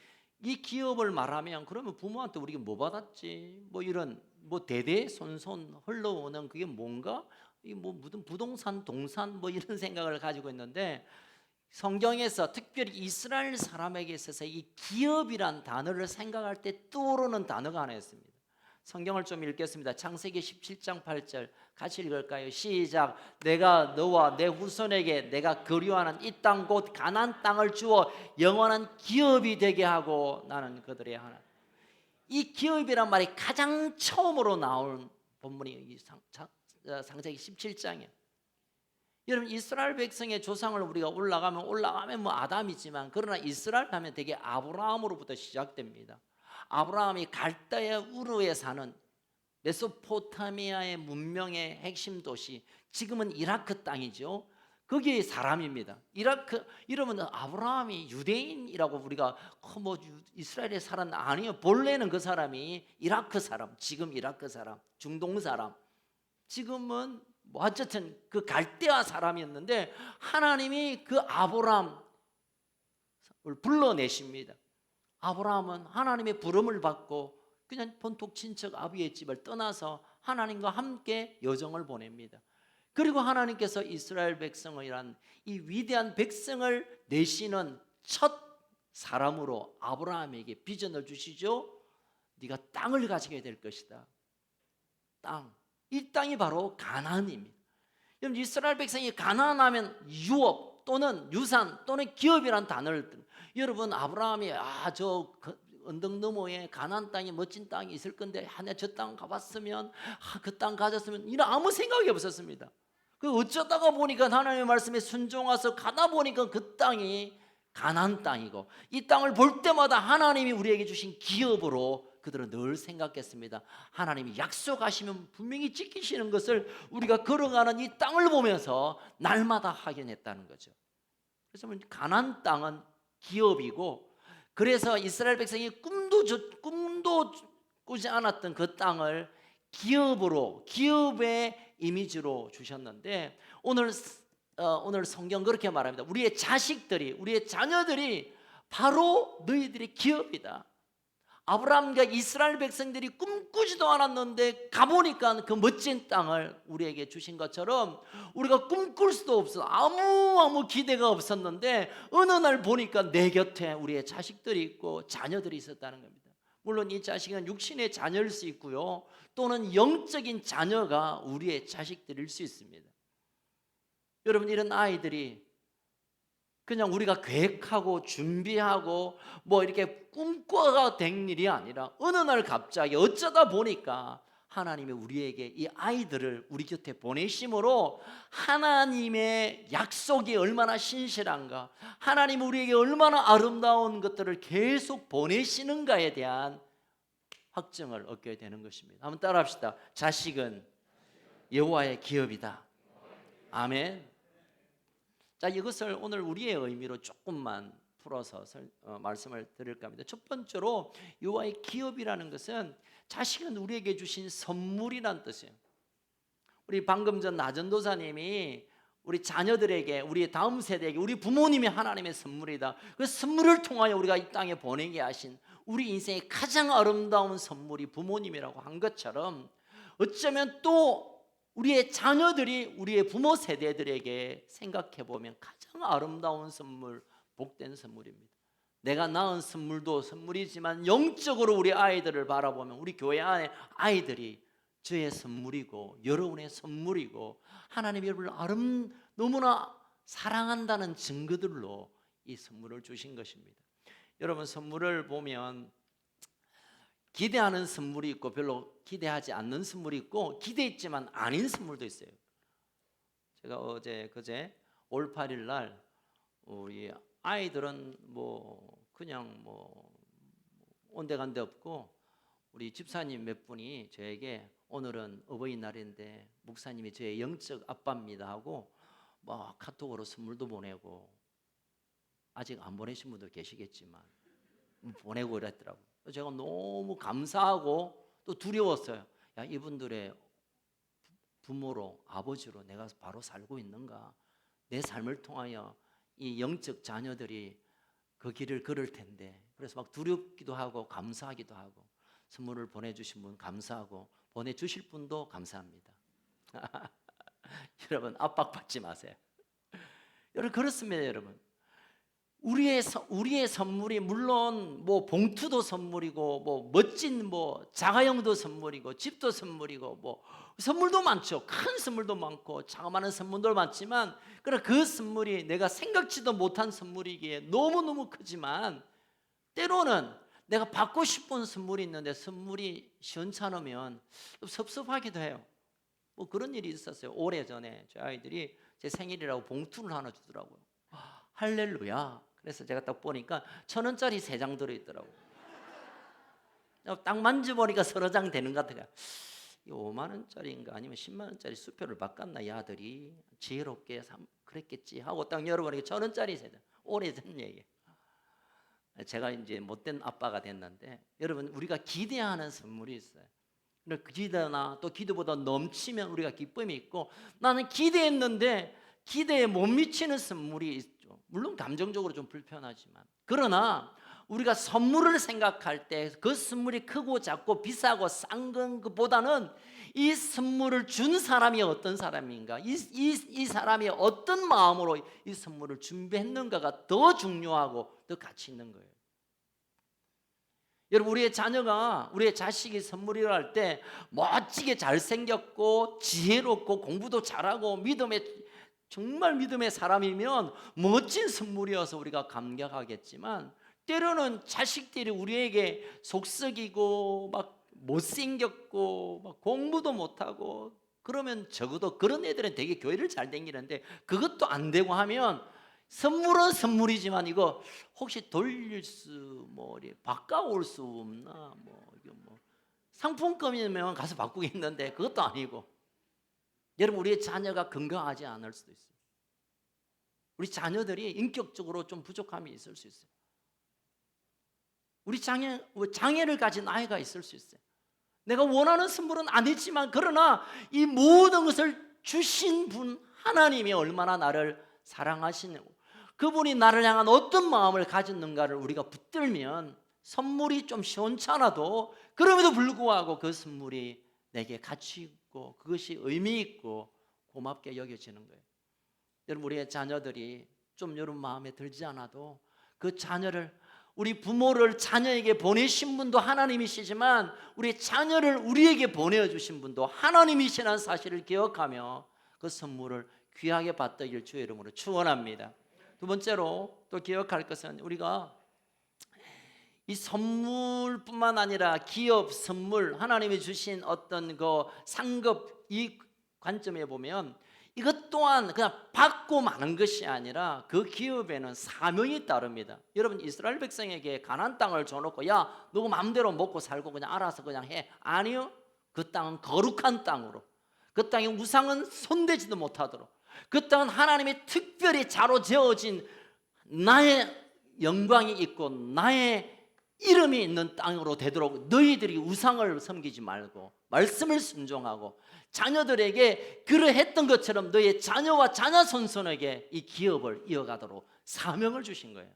이 기업을 말하면 그러면 부모한테 우리가 뭐 받았지? 이런 대대손손 흘러오는 그게 뭔가? 무슨 부동산, 동산 이런 생각을 가지고 있는데 성경에서 특별히 이스라엘 사람에게 있어서 이 기업이란 단어를 생각할 때 떠오르는 단어가 하나 있습니다. 성경을 좀 읽겠습니다. 창세기 17장 8절 같이 읽을까요? 시작. 내가 너와 내 후손에게 내가 그리워하는 이 땅 곧 가나안 땅을 주어 영원한 기업이 되게 하고 나는 그들의 하나님. 이 기업이란 말이 가장 처음으로 나온 본문이 창세기 17장이에요. 여러분, 이스라엘 백성의 조상을 우리가 올라가면 아담이지만 그러나 이스라엘 하면 되게 아브라함으로부터 시작됩니다. 아브라함이 갈대아 우르에 사는 메소포타미아의 문명의 핵심 도시, 지금은 이라크 땅이죠. 거기에 사람입니다. 이라크 이러면 아브라함이 유대인이라고 우리가 이스라엘의 사람 아니요. 본래는 그 사람이 이라크 사람, 지금 이라크 사람, 중동 사람. 지금은 어쨌든 그 갈대아 사람이었는데 하나님이 그 아브라함을 불러내십니다. 아브라함은 하나님의 부름을 받고 그냥 본토 친척 아비의 집을 떠나서 하나님과 함께 여정을 보냅니다. 그리고 하나님께서 이스라엘 백성이란 이 위대한 백성을 내시는 첫 사람으로 아브라함에게 비전을 주시죠. 네가 땅을 가지게 될 것이다. 땅. 이 땅이 바로 가나안입니다. 여러분, 이스라엘 백성이 가나안하면 유업 또는 유산 또는 기업이라는 단어를 여러분, 아브라함이 저 언덕 너머에 가나안 땅에 멋진 땅이 있을 건데 저 땅 가봤으면 그 땅 가졌으면 이런 아무 생각이 없었습니다. 그 어쩌다가 보니까 하나님의 말씀에 순종해서 가다 보니까 그 땅이 가나안 땅이고 이 땅을 볼 때마다 하나님이 우리에게 주신 기업으로 그들은 늘 생각했습니다. 하나님이 약속하시면 분명히 지키시는 것을 우리가 걸어가는 이 땅을 보면서 날마다 확인했다는 거죠. 그래서 가나안 땅은 기업이고, 그래서 이스라엘 백성이 꿈도 꾸지 않았던 그 땅을 기업의 이미지로 주셨는데, 오늘 성경 그렇게 말합니다. 우리의 자식들이, 우리의 자녀들이 바로 너희들의 기업이다. 아브라함과 이스라엘 백성들이 꿈꾸지도 않았는데 가보니까 그 멋진 땅을 우리에게 주신 것처럼, 우리가 꿈꿀 수도 없어, 아무 기대가 없었는데 어느 날 보니까 내 곁에 우리의 자식들이 있고 자녀들이 있었다는 겁니다. 물론 이 자식은 육신의 자녀일 수 있고요, 또는 영적인 자녀가 우리의 자식들일 수 있습니다. 여러분, 이런 아이들이 그냥 우리가 계획하고 준비하고 뭐 이렇게 꿈꿔가 된 일이 아니라 어느 날 갑자기 어쩌다 보니까 하나님이 우리에게 이 아이들을 우리 곁에 보내심으로, 하나님의 약속이 얼마나 신실한가, 하나님 우리에게 얼마나 아름다운 것들을 계속 보내시는가에 대한 확증을 얻게 되는 것입니다. 한번 따라합시다. 자식은 여호와의 기업이다. 아멘. 자, 이것을 오늘 우리의 의미로 조금만 풀어서 말씀을 드릴까 합니다. 첫 번째로, 여호와의 기업이라는 것은 자식은 우리에게 주신 선물이란 뜻이에요. 우리 방금 전 나전도사님이 우리 자녀들에게, 우리 다음 세대에게 우리 부모님이 하나님의 선물이다, 그 선물을 통하여 우리가 이 땅에 보내게 하신 우리 인생의 가장 아름다운 선물이 부모님이라고 한 것처럼, 어쩌면 또 우리의 자녀들이 우리의 부모 세대들에게 생각해 보면 가장 아름다운 선물, 복된 선물입니다. 내가 낳은 선물도 선물이지만 영적으로 우리 아이들을 바라보면 우리 교회 안에 아이들이 저의 선물이고 여러분의 선물이고, 하나님이 여러분을 너무나 사랑한다는 증거들로 이 선물을 주신 것입니다. 여러분, 선물을 보면 기대하는 선물이 있고 별로 기대하지 않는 선물이 있고, 기대했지만 아닌 선물도 있어요. 제가 그제 올 8일 날 우리 아이들은 그냥 온데간데 없고, 우리 집사님 몇 분이 저에게 오늘은 어버이날인데 목사님이 저의 영적 아빠입니다 하고 카톡으로 선물도 보내고, 아직 안 보내신 분도 계시겠지만 보내고 이랬더라고요. 제가 너무 감사하고 또 두려웠어요. 야, 이분들의 부모로, 아버지로 내가 바로 살고 있는가? 내 삶을 통하여 이 영적 자녀들이 그 길을 걸을 텐데, 그래서 막 두렵기도 하고 감사하기도 하고, 선물을 보내주신 분 감사하고 보내주실 분도 감사합니다. 여러분, 압박받지 마세요. 여러분, 그렇습니다. 여러분, 우리의 선물이 물론 봉투도 선물이고 멋진 자가용도 선물이고 집도 선물이고 선물도 많죠. 큰 선물도 많고 자그마한 선물도 많지만, 그러나 그 선물이 내가 생각지도 못한 선물이기에 너무너무 크지만, 때로는 내가 받고 싶은 선물이 있는데 선물이 시원찮으면 좀 섭섭하기도 해요. 그런 일이 있었어요. 오래전에 제 아이들이 제 생일이라고 봉투를 하나 주더라고요. 할렐루야. 그래서 제가 딱 보니까 1,000원짜리 3장 들어있더라고요. 딱 만져보니까 서너 장 되는 것 같아요. 5만 원짜리인가 아니면 10만 원짜리 수표를 바꿨나, 이 아들이 지혜롭게 그랬겠지 하고 딱 열어보니까 1,000원짜리 3장. 오래전 얘기. 제가 이제 못된 아빠가 됐는데, 여러분, 우리가 기대하는 선물이 있어요. 기대나 또 기대보다 넘치면 우리가 기쁨이 있고, 나는 기대했는데 기대에 못 미치는 선물이 있죠. 물론 감정적으로 좀 불편하지만, 그러나 우리가 선물을 생각할 때 그 선물이 크고 작고 비싸고 싼 것보다는 이 선물을 준 사람이 어떤 사람인가, 이 사람이 어떤 마음으로 이 선물을 준비했는가가 더 중요하고 더 가치 있는 거예요. 여러분, 우리의 자식이 선물이라 할 때 멋지게 잘생겼고 지혜롭고 공부도 잘하고 정말 믿음의 사람이면 멋진 선물이어서 우리가 감격하겠지만, 때로는 자식들이 우리에게 속썩이고 못생겼고 공부도 못하고 그러면, 적어도 그런 애들은 되게 교회를 잘 다니는데 그것도 안 되고 하면 선물은 선물이지만 이거 혹시 돌릴 수 바꿔올 수 없나? 이거 상품권이면 가서 바꾸겠는데 그것도 아니고, 여러분 우리의 자녀가 건강하지 않을 수도 있어요. 우리 자녀들이 인격적으로 좀 부족함이 있을 수 있어요. 우리 장애를 가진 아이가 있을 수 있어요. 내가 원하는 선물은 아니지만 그러나 이 모든 것을 주신 분 하나님이 얼마나 나를 사랑하시느냐, 그분이 나를 향한 어떤 마음을 가졌는가를 우리가 붙들면 선물이 좀 시원찮아도 그럼에도 불구하고 그 선물이 내게 가치 있고 그것이 의미 있고 고맙게 여겨지는 거예요. 여러분 우리의 자녀들이 좀 여러분 마음에 들지 않아도 그 자녀를, 우리 부모를 자녀에게 보내신 분도 하나님이시지만 우리 자녀를 우리에게 보내주신 분도 하나님이시라는 사실을 기억하며 그 선물을 귀하게 받들길 주의 이름으로 축원합니다. 두 번째로 또 기억할 것은 우리가 이 선물뿐만 아니라 기업 선물, 하나님이 주신 어떤 그 상급, 이 관점에 보면 이것 또한 그냥 받고 마는 것이 아니라 그 기업에는 사명이 따릅니다. 여러분 이스라엘 백성에게 가나안 땅을 줘놓고 야 누구 마음대로 먹고 살고 그냥 알아서 그냥 해, 아니요. 그 땅은 거룩한 땅으로, 그 땅에 우상은 손대지도 못하도록, 그 땅은 하나님이 특별히 자로 지어진 나의 영광이 있고 나의 이름이 있는 땅으로 되도록 너희들이 우상을 섬기지 말고 말씀을 순종하고 자녀들에게 그러했던 것처럼 너희 자녀와 자녀손손에게 이 기업을 이어가도록 사명을 주신 거예요.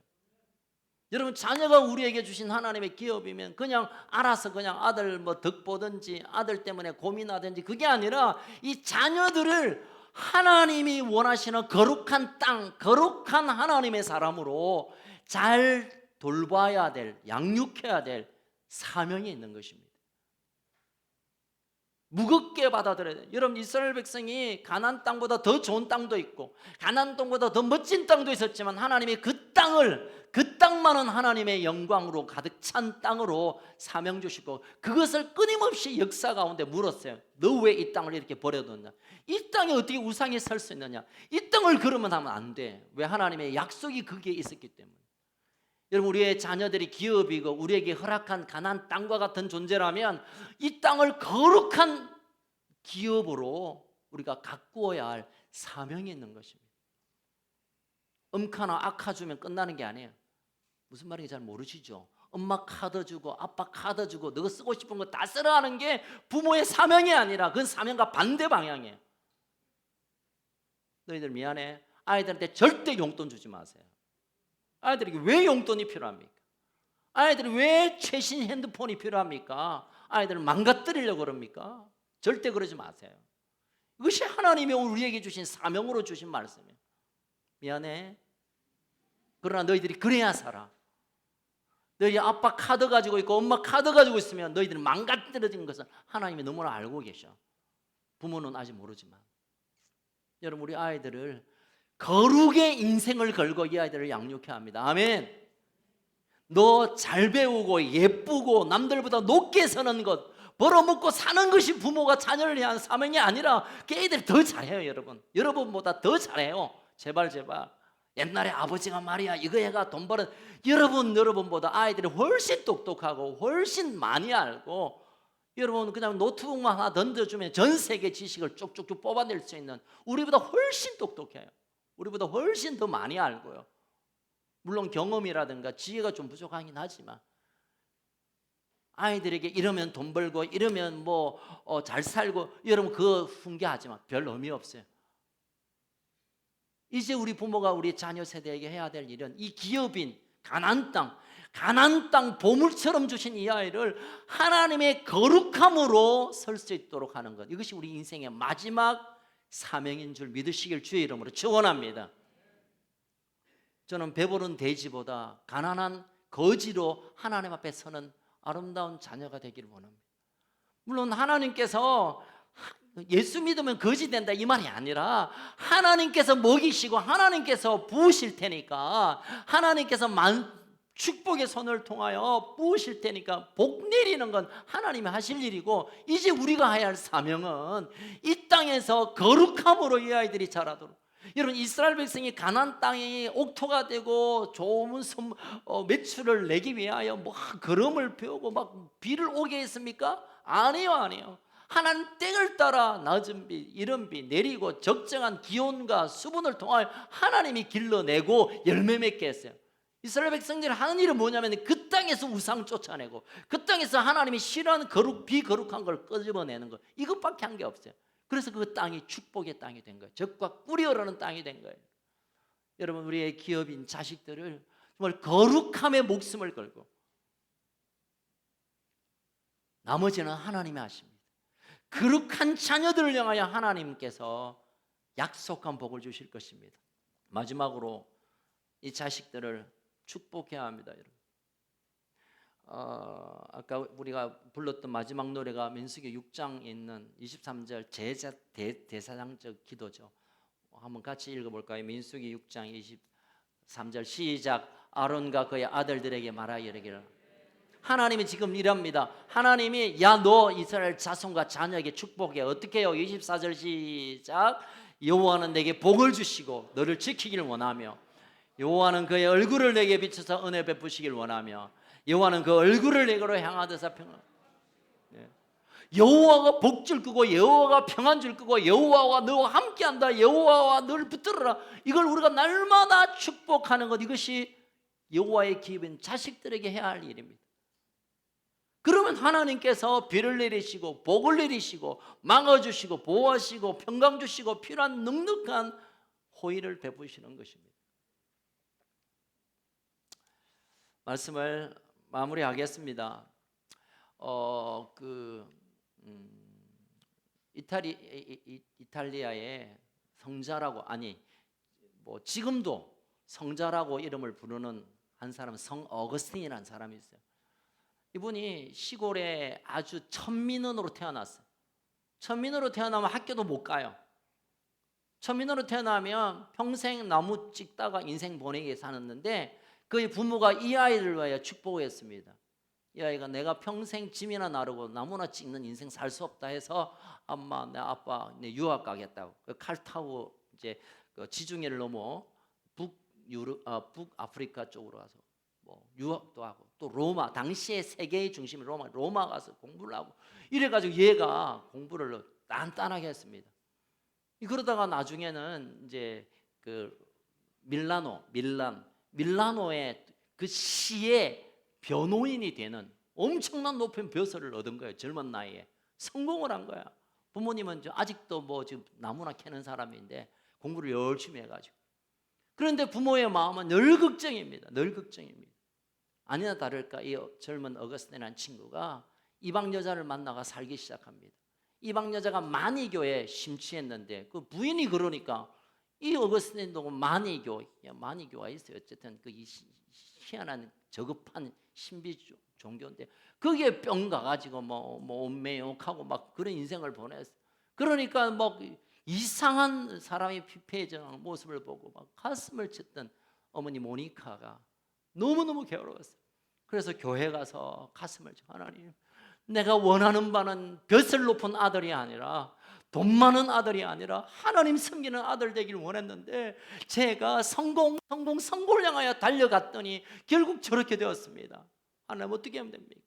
여러분 자녀가 우리에게 주신 하나님의 기업이면 그냥 알아서 그냥 아들 덕 보든지 아들 때문에 고민하든지 그게 아니라 이 자녀들을 하나님이 원하시는 거룩한 땅, 거룩한 하나님의 사람으로 잘 돌봐야 될, 양육해야 될 사명이 있는 것입니다. 무겁게 받아들여야 돼요. 여러분 이스라엘 백성이 가나안 땅보다 더 좋은 땅도 있고 가나안 땅보다 더 멋진 땅도 있었지만 하나님이 그 땅만은 하나님의 영광으로 가득 찬 땅으로 사명 주시고 그것을 끊임없이 역사 가운데 물었어요. 너 왜 이 땅을 이렇게 버려뒀냐? 이 땅에 어떻게 우상이 설 수 있느냐? 이 땅을 그러면 하면 안 돼. 왜? 하나님의 약속이 거기에 있었기 때문에. 여러분 우리의 자녀들이 기업이고 우리에게 허락한 가나안 땅과 같은 존재라면 이 땅을 거룩한 기업으로 우리가 가꾸어야 할 사명이 있는 것입니다. 음카나 아카 주면 끝나는 게 아니에요. 무슨 말인지 잘 모르시죠? 엄마 카드 주고 아빠 카드 주고 너가 쓰고 싶은 거 다 쓰라 하는 게 부모의 사명이 아니라 그건 사명과 반대 방향이에요. 너희들 미안해, 아이들한테 절대 용돈 주지 마세요. 아이들에게 왜 용돈이 필요합니까? 아이들이 왜 최신 핸드폰이 필요합니까? 아이들을 망가뜨리려고 그럽니까? 절대 그러지 마세요. 이것이 하나님이 우리에게 주신 사명으로 주신 말씀이에요. 미안해, 그러나 너희들이 그래야 살아. 너희 아빠 카드 가지고 있고 엄마 카드 가지고 있으면 너희들이 망가뜨려진 것은 하나님이 너무나 알고 계셔. 부모는 아직 모르지만. 여러분 우리 아이들을 거룩의 인생을 걸고 이 아이들을 양육해야 합니다. 아멘. 너 잘 배우고 예쁘고 남들보다 높게 서는 것, 벌어먹고 사는 것이 부모가 자녀를 위한 사명이 아니라 그 애들이 더 잘해요. 여러분보다 더 잘해요. 제발. 옛날에 아버지가 말이야 이거 해가 돈 벌어. 여러분보다 아이들이 훨씬 똑똑하고 훨씬 많이 알고, 여러분 그냥 노트북만 하나 던져주면 전 세계 지식을 쭉쭉쭉 뽑아낼 수 있는, 우리보다 훨씬 똑똑해요. 우리보다 훨씬 더 많이 알고요. 물론 경험이라든가 지혜가 좀 부족하긴 하지만 아이들에게 이러면 돈 벌고 이러면 잘 살고, 여러분 그거 훈계하지 마. 별 의미 없어요. 이제 우리 부모가 우리 자녀 세대에게 해야 될 일은 이 기업인 가나안 땅 보물처럼 주신 이 아이를 하나님의 거룩함으로 설 수 있도록 하는 것, 이것이 우리 인생의 마지막 사명인 줄 믿으시길 주의 이름으로 축원합니다. 저는 배부른 돼지보다 가난한 거지로 하나님 앞에 서는 아름다운 자녀가 되기를 원합니다. 물론 하나님께서 예수 믿으면 거지 된다 이 말이 아니라 하나님께서 먹이시고 하나님께서 부으실 테니까, 하나님께서 축복의 손을 통하여 부으실 테니까 복 내리는 건 하나님이 하실 일이고, 이제 우리가 해야 할 사명은 이 땅에서 거룩함으로 이 아이들이 자라도록, 여러분 이스라엘 백성이 가나안 땅이 옥토가 되고 좋은 매출을 내기 위하여 뭐 걸음을 배우고 막 비를 오게 했습니까? 아니요, 아니요. 하나님 땡을 따라 낮은 비, 이른 비 내리고 적정한 기온과 수분을 통하여 하나님이 길러내고 열매 맺게 했어요. 이스라엘 백성들이 하는 일은 뭐냐면 그 땅에서 우상 쫓아내고 그 땅에서 하나님이 싫어하는 비거룩한 걸 끄집어내는 거, 이것밖에 한 게 없어요. 그래서 그 땅이 축복의 땅이 된 거예요. 적과 꿀이 흐르는 땅이 된 거예요. 여러분, 우리의 기업인 자식들을 정말 거룩함에 목숨을 걸고 나머지는 하나님이 하십니다. 거룩한 자녀들을 향하여 하나님께서 약속한 복을 주실 것입니다. 마지막으로 이 자식들을 축복해야 합니다, 여러분. 아까 우리가 불렀던 마지막 노래가 민수기 6장에 있는 23절 대사장적 기도죠. 한번 같이 읽어볼까요? 민수기 6장 23절 시작. 아론과 그의 아들들에게 말하여 이르기를. 하나님이 지금 이랍니다. 하나님이 야 너 이스라엘 자손과 자녀에게 축복해. 어떻게 해요? 24절 시작. 여호와는 내게 복을 주시고 너를 지키기를 원하며 여호와는 그의 얼굴을 내게 비춰서 은혜 베푸시길 원하며 여호와는 그 얼굴을 내게로 향하듯 평안. 여호와가 복 줄 거고 여호와가 평안 줄 거고 여호와와 너와 함께한다. 여호와와 너를 붙들어라. 이걸 우리가 날마다 축복하는 것, 이것이 여호와의 기업인 자식들에게 해야 할 일입니다. 그러면 하나님께서 비를 내리시고 복을 내리시고 막아주시고 보호하시고 평강 주시고 필요한 넉넉한 호의를 베푸시는 것입니다. 말씀을 마무리하겠습니다. 이탈리아의 성자라고, 아니 뭐 지금도 성자라고 이름을 부르는 한 사람은 성 어거스틴이라는 사람이 있어요. 이분이 시골에 아주 천민원으로 태어났어요. 천민으로 태어나면 학교도 못 가요. 천민으로 태어나면 평생 나무 찍다가 인생 보내게 사는데 그의 부모가 이 아이를 위하여 축복했습니다. 이 아이가 내가 평생 짐이나 나르고 나무나 찍는 인생 살 수 없다 해서 엄마, 내 아빠, 내 유학 가겠다고 칼 타고 이제 그 지중해를 넘어 북아프리카 쪽으로 가서 뭐 유학도 하고 또 로마, 당시의 세계의 중심 로마 가서 공부를 하고 이래가지고 얘가 공부를 단단하게 했습니다. 그러다가 나중에는 이제 그 밀라노의 그 시의 변호인이 되는 엄청난 높은 벼슬을 얻은 거예요. 젊은 나이에 성공을 한 거야. 부모님은 아직도 뭐 지금 나무나 캐는 사람인데 공부를 열심히 해가지고. 그런데 부모의 마음은 늘 걱정입니다. 늘 걱정입니다. 아니나 다를까 이 젊은 어거스틴이라는 친구가 이방 여자를 만나가 살기 시작합니다. 이방 여자가 마니교에 심취했는데 그 부인이 그러니까 이 어거스틴도 마니교가 있어요. 어쨌든 그 희한한 저급한 신비 종교인데 거기에 뿅 가가지고 뭐 온매욕하고 막 그런 인생을 보냈어. 그러니까 막 이상한 사람이 피폐해지는 모습을 보고 막 가슴을 쳤던 어머니 모니카가 너무너무 괴로웠어요. 그래서 교회 가서 가슴을 쳐, 하나님, 내가 원하는 바는 벼슬 높은 아들이 아니라 돈 많은 아들이 아니라 하나님 섬기는 아들 되길 원했는데 제가 성공을 향하여 달려갔더니 결국 저렇게 되었습니다. 하나님 어떻게 하면 됩니까?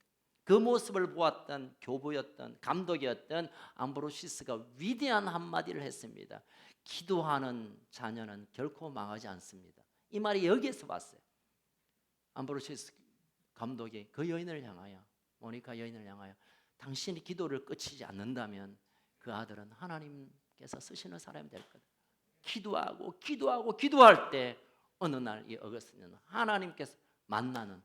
그 모습을 보았던 교부였던 감독이었던 암브로시스가 위대한 한마디를 했습니다. 기도하는 자녀는 결코 망하지 않습니다. 이 말이 여기에서 봤어요. 암브로시스 감독이 그 여인을 향하여, 모니카 여인을 향하여, 당신이 기도를 끝이지 않는다면 그 아들은 하나님께서 쓰시는 사람이 될 거다. 기도할 때 어느 날 이 어거스틴은 하나님께서 만나는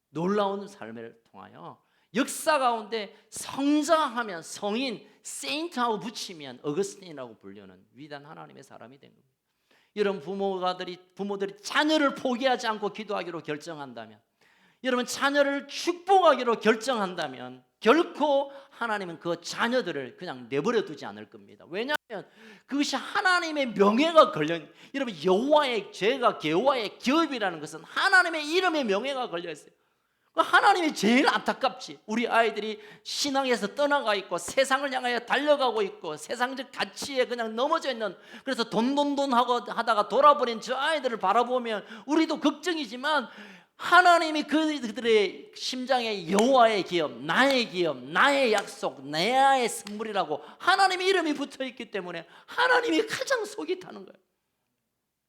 놀라운 삶을 통하여 역사 가운데 성자하면 성인, 세인트하고 붙이면 어거스틴이라고 불리는 위대한 하나님의 사람이 된 겁니다. 여러분 부모들이 자녀를 포기하지 않고 기도하기로 결정한다면, 여러분 자녀를 축복하기로 결정한다면 결코 하나님은 그 자녀들을 그냥 내버려 두지 않을 겁니다. 왜냐하면 그것이 하나님의 명예가 걸려있는, 여러분 여호와의 기업이라는 것은 하나님의 이름의 명예가 걸려있어요. 하나님이 제일 안타깝지. 우리 아이들이 신앙에서 떠나가 있고 세상을 향하여 달려가고 있고 세상적 가치에 그냥 넘어져 있는, 그래서 돈 하고 하다가 돌아버린 저 아이들을 바라보면 우리도 걱정이지만, 하나님이 그들의 심장에 여호와의 기업, 나의 기업, 나의 약속, 나의 선물이라고 하나님의 이름이 붙어있기 때문에 하나님이 가장 속이 타는 거예요.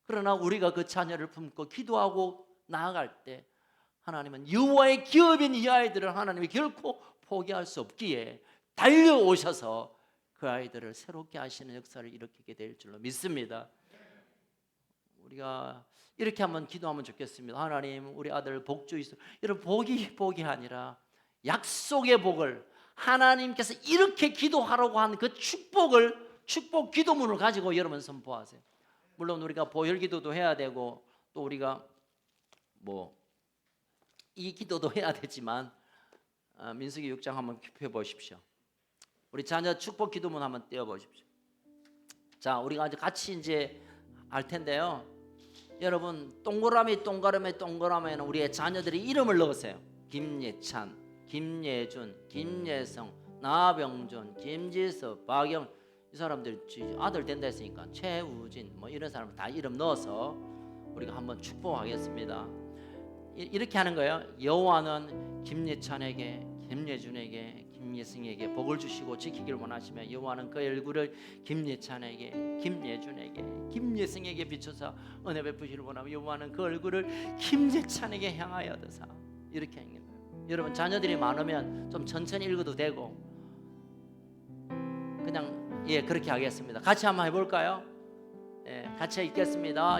그러나 우리가 그 자녀를 품고 기도하고 나아갈 때 하나님은 여호와의 기업인 이 아이들을 하나님이 결코 포기할 수 없기에 달려오셔서 그 아이들을 새롭게 하시는 역사를 일으키게 될 줄로 믿습니다. 우리가 이렇게 한번 기도하면 좋겠습니다. 하나님, 우리 아들 복 주이소. 여러분, 복이 아니라 약속의 복을, 하나님께서 이렇게 기도하라고 한 그 축복 기도문을 가지고 여러분 선포하세요. 물론 우리가 보혈 기도도 해야 되고 또 우리가 이 기도도 해야 되지만, 민수기 6장 한번 펴보십시오. 우리 자녀 축복 기도문 한번 떼어보십시오. 자, 우리가 이제 같이 이제 할 텐데요. 여러분, 동그라미에는 우리의 자녀들이 이름을 넣으세요. 김예찬, 김예준, 김예성, 나병준, 김지섭, 박영, 이 사람들 아들 된다 했으니까 최우진 이런 사람 다 이름 넣어서 우리가 한번 축복하겠습니다. 이렇게 하는 거예요. 여호와는 김예찬에게, 김예준에게, 김예승에게 복을 주시고 지키길 원하시며, 여호와는 그의 얼굴을 김예찬에게, 김예준에게, 김예승에게 비춰서 은혜 베푸시길 원하며, 여호와는 그 얼굴을 김예찬에게 향하여 드사. 이렇게 하는 거예요. 여러분, 자녀들이 많으면 좀 천천히 읽어도 되고 그냥 그렇게 하겠습니다. 같이 한번 해볼까요? 같이 읽겠습니다.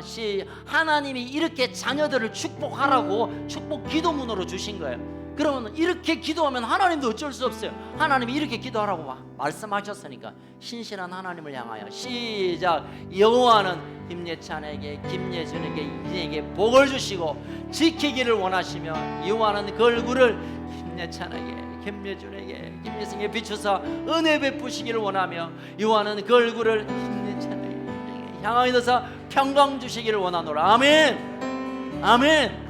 하나님이 이렇게 자녀들을 축복하라고 축복 기도문으로 주신 거예요. 그러면 이렇게 기도하면 하나님도 어쩔 수 없어요. 하나님이 이렇게 기도하라고 말씀하셨으니까 신실한 하나님을 향하여 시작. 여호와는 김예찬에게, 김예준에게, 이에게 복을 주시고 지키기를 원하시며, 여호와는 그 얼굴을 김예찬에게, 김예준에게, 김예승에게 비추사 은혜 베푸시기를 원하며, 여호와는 그 얼굴을 김예찬에게 향하여 드사 평강 주시기를 원하노라. 아멘. 아멘.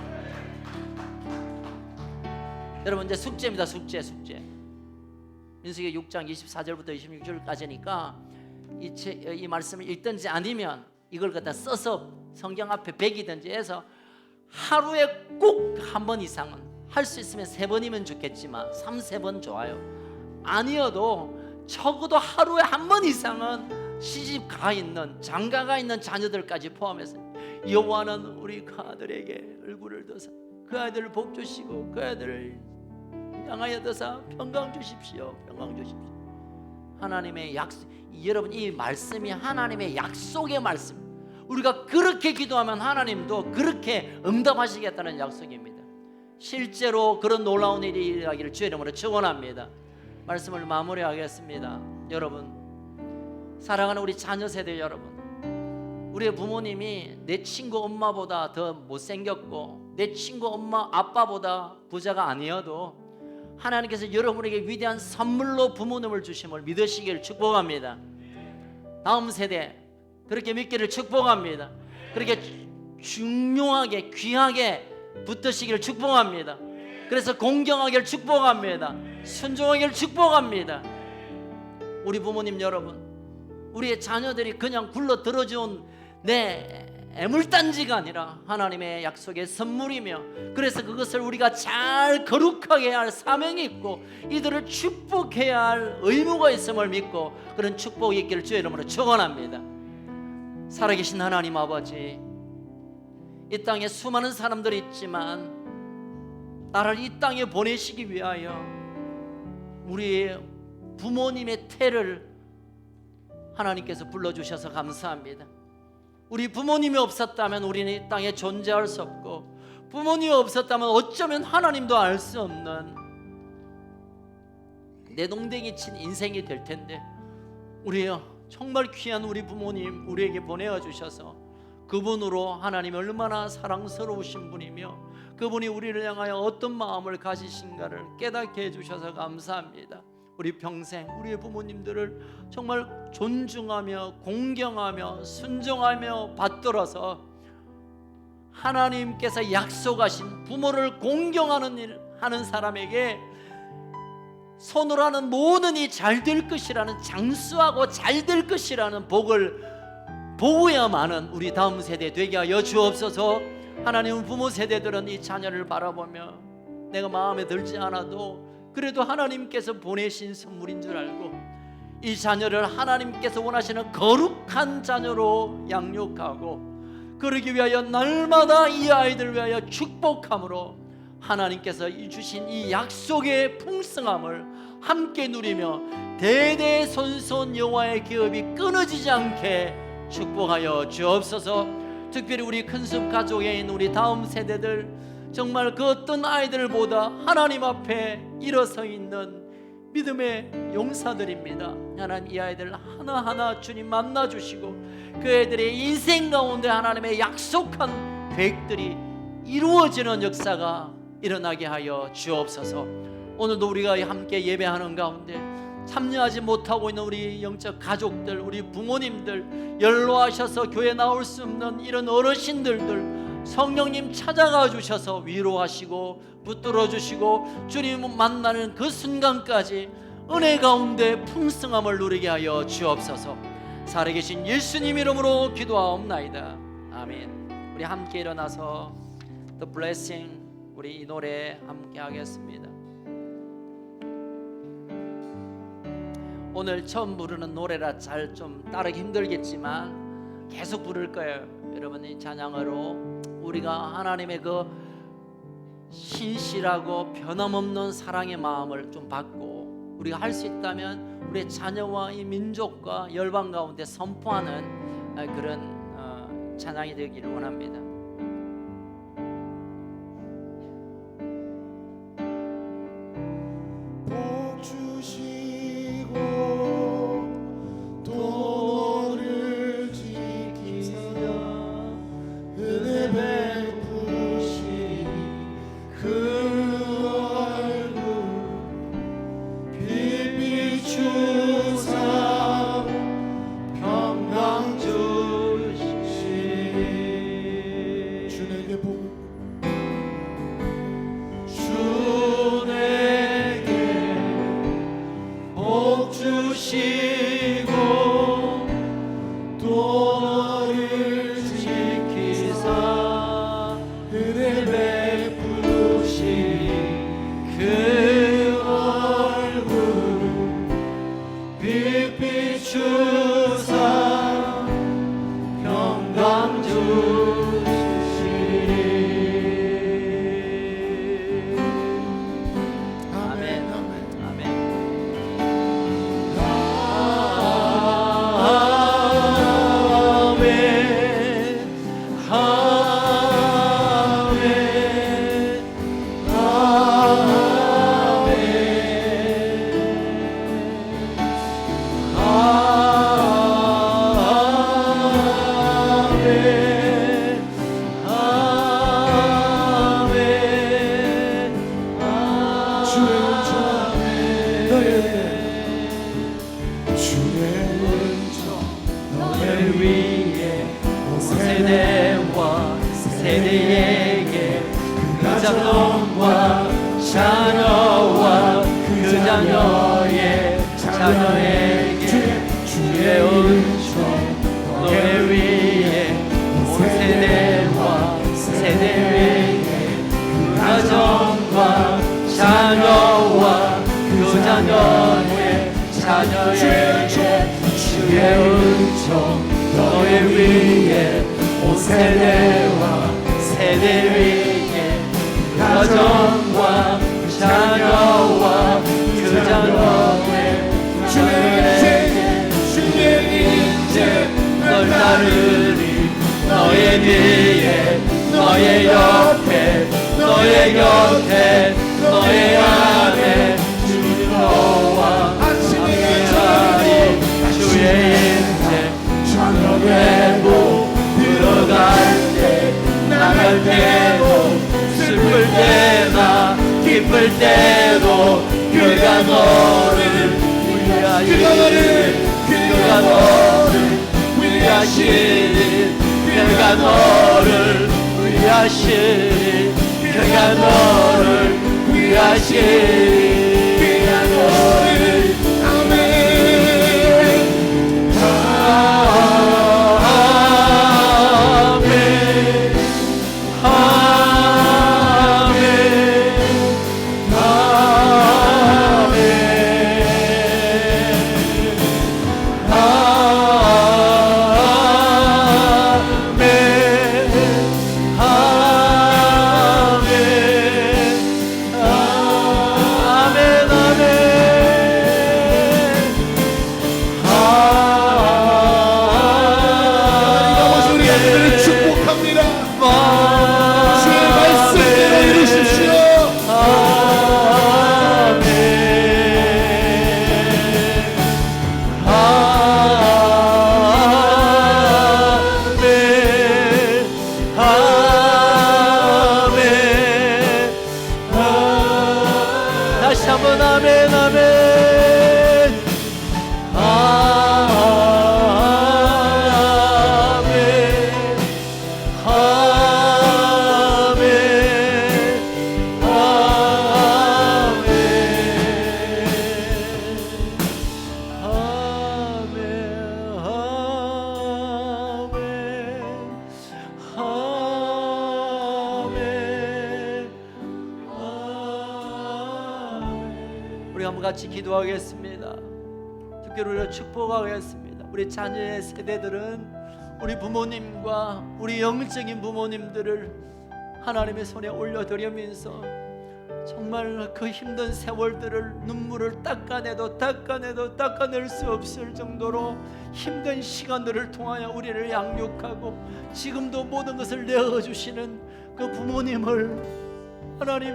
여러분, 이제 숙제입니다. 숙제. 민수기 6장 24절부터 26절까지니까 이 말씀을 읽든지 아니면 이걸 갖다 써서 성경 앞에 베기든지 해서 하루에 꼭 한 번 이상은, 할 수 있으면 3번이면 좋겠지만 3-4번 좋아요. 아니어도 적어도 하루에 한 번 이상은 시집가 있는, 장가가 있는 자녀들까지 포함해서 여호와는 우리 그 아들에게 얼굴을 드사 그 아들을 복 주시고 그 아들을 향하여 드사 평강 주십시오. 평강 주십시오. 하나님의 약속, 여러분, 이 말씀이 하나님의 약속의 말씀. 우리가 그렇게 기도하면 하나님도 그렇게 응답하시겠다는 약속입니다. 실제로 그런 놀라운 일이 일어나기를 주의 이름으로 축원합니다. 말씀을 마무리하겠습니다. 여러분, 사랑하는 우리 자녀 세대 여러분, 우리의 부모님이 내 친구 엄마보다 더 못생겼고 내 친구 엄마 아빠보다 부자가 아니어도 하나님께서 여러분에게 위대한 선물로 부모님을 주심을 믿으시기를 축복합니다. 다음 세대 그렇게 믿기를 축복합니다. 그렇게 중요하게 귀하게 붙드시기를 축복합니다. 그래서 공경하기를 축복합니다. 순종하기를 축복합니다. 우리 부모님 여러분, 우리의 자녀들이 그냥 굴러 들어준 내 애물단지가 아니라 하나님의 약속의 선물이며, 그래서 그것을 우리가 잘 거룩하게 할 사명이 있고 이들을 축복해야 할 의무가 있음을 믿고 그런 축복이 있기를 주의 이름으로 축원합니다. 살아계신 하나님 아버지, 이 땅에 수많은 사람들이 있지만 나를 이 땅에 보내시기 위하여 우리 부모님의 태를 하나님께서 불러주셔서 감사합니다. 우리 부모님이 없었다면 우리는 이 땅에 존재할 수 없고, 부모님이 없었다면 어쩌면 하나님도 알 수 없는 내동댕이 친 인생이 될 텐데, 우리요 정말 귀한 우리 부모님 우리에게 보내어 주셔서 그분으로 하나님이 얼마나 사랑스러우신 분이며 그분이 우리를 향하여 어떤 마음을 가지신가를 깨닫게 해주셔서 감사합니다. 우리 평생 우리의 부모님들을 정말 존중하며 공경하며 순종하며 받들어서 하나님께서 약속하신 부모를 공경하는 일, 하는 사람에게 손으로 하는 모든 이 잘 될 것이라는 장수하고 잘 될 것이라는 복을 보고야만은 우리 다음 세대 되게 하여 주옵소서. 하나님은 부모 세대들은 이 자녀를 바라보며 내가 마음에 들지 않아도 그래도 하나님께서 보내신 선물인 줄 알고 이 자녀를 하나님께서 원하시는 거룩한 자녀로 양육하고 그러기 위하여 날마다 이 아이들을 위하여 축복함으로 하나님께서 주신 이 약속의 풍성함을 함께 누리며 대대손손 여호와의 기업이 끊어지지 않게 축복하여 주옵소서. 특별히 우리 큰숲 가족에 있는 우리 다음 세대들 정말 그 어떤 아이들보다 하나님 앞에 일어서 있는 믿음의 용사들입니다. 하나님 이 아이들 하나하나 주님 만나주시고 그 애들의 인생 가운데 하나님의 약속한 계획들이 이루어지는 역사가 일어나게 하여 주옵소서. 오늘도 우리가 함께 예배하는 가운데 참여하지 못하고 있는 우리 영적 가족들, 우리 부모님들, 연로하셔서 교회 나올 수 없는 이런 어르신들들 성령님 찾아가 주셔서 위로하시고 붙들어 주시고 주님 만나는 그 순간까지 은혜 가운데 풍성함을 누리게 하여 주옵소서. 살아계신 예수님 이름으로 기도하옵나이다. 아멘. 우리 함께 일어나서 The Blessing 우리 이 노래 함께 하겠습니다. 오늘 처음 부르는 노래라 잘 좀 따르기 힘들겠지만 계속 부를 거예요. 여러분 이 찬양으로 우리가 하나님의 그 신실하고 변함없는 사랑의 마음을 좀 받고 우리가 할 수 있다면 우리의 자녀와 이 민족과 열방 가운데 선포하는 그런 찬양이 되기를 원합니다. 복 주시고 또 너를 지키사 은혜 베푸시 그 얼굴 빛 비추사 평강 주시 주에게 복 주시고 또 너를 지키사 은혜 베푸시 그 얼굴 빛 비추사 평강 주시리. 아멘. 아멘. 세대에게 그 자녀와 자녀와 그 자녀의 자녀에게 주의 은총 너의 위에 온 세대와 세대 위에 그 가정과 자녀와 그 자녀의 자녀에게 주의 은총 너의 위에 온 세대와 세대 위에 가정과 자녀와 그 자녀의 자녀에게 주의 인재 널 따르리 너의 뒤에 너의 옆에 너의 곁에 너의 안에 주님 너와 함께하리 주의 인재 저녁에도 들어갈 때 나갈 때도 슬플 때나 기쁠 때도 그가 너를 위하시리 그가 너를 위하시리 그가 너를 위하시리 그가 너를 위하시리 위하신 귀한 너를 아멘 다시 한번 아멘 아멘 우리 한번 같이 기도하겠습니다. 특별히 축복하겠습니다. 우리 자녀의 세대들은 우리 부모님과 우리 영적인 부모님들을 하나님의 손에 올려드리면서 정말 그 힘든 세월들을 눈물을 닦아낼 수 없을 정도로 힘든 시간들을 통하여 우리를 양육하고 지금도 모든 것을 내어주시는 그 부모님을 하나님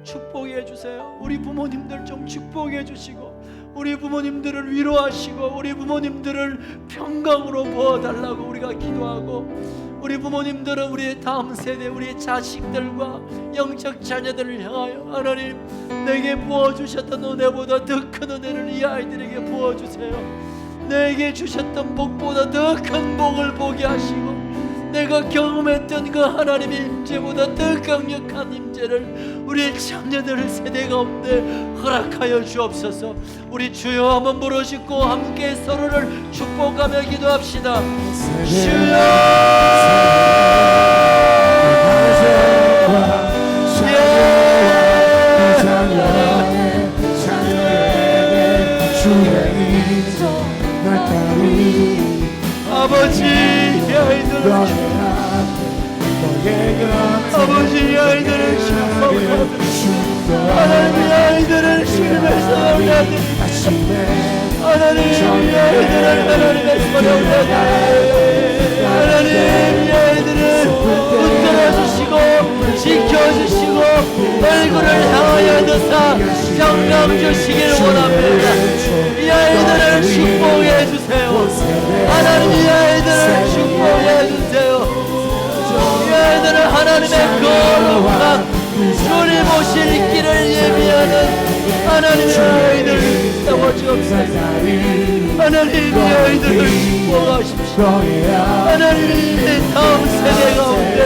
축복해 주세요. 우리 부모님들 좀 축복해 주시고 우리 부모님들을 위로하시고 우리 부모님들을 평강으로 부어달라고 우리가 기도하고 우리 부모님들은 우리 다음 세대 우리 자식들과 영적 자녀들을 향하여 하나님 내게 부어주셨던 은혜보다 더 큰 은혜를 이 아이들에게 부어주세요. 내게 주셨던 복보다 더 큰 복을 보게 하시고 내가 경험했던 그 하나님의 임재보다 더 강력한 임재를 우리 자녀들 세대 가운데 허락하여 주옵소서. 우리 주여 한번 부르짖고 함께 서로를 축복하며 기도합시다. 주여 아버지 아이들을 아버지 아이들을 축복하며 하나님의 아이들을 주님의 손에 올려드립니다. 하나님의 아이들을 하나님의 손에 올려드립니다. 하나님의 아이들을 붙들어주시고 지켜주시고 얼굴을 향하여 드사 영감 주시길 원합니다. 이 아이들을 축복해 주세요. 하나님 이 아이들을 축복해 주세요. 이 아이들은 하나님의 거룩한 주님 오실 길을 예비하는 하나님의 아이들 세워주옵소서. 하나님 이 아이들을 축복하십시오. 하나님 다음 세대 가운데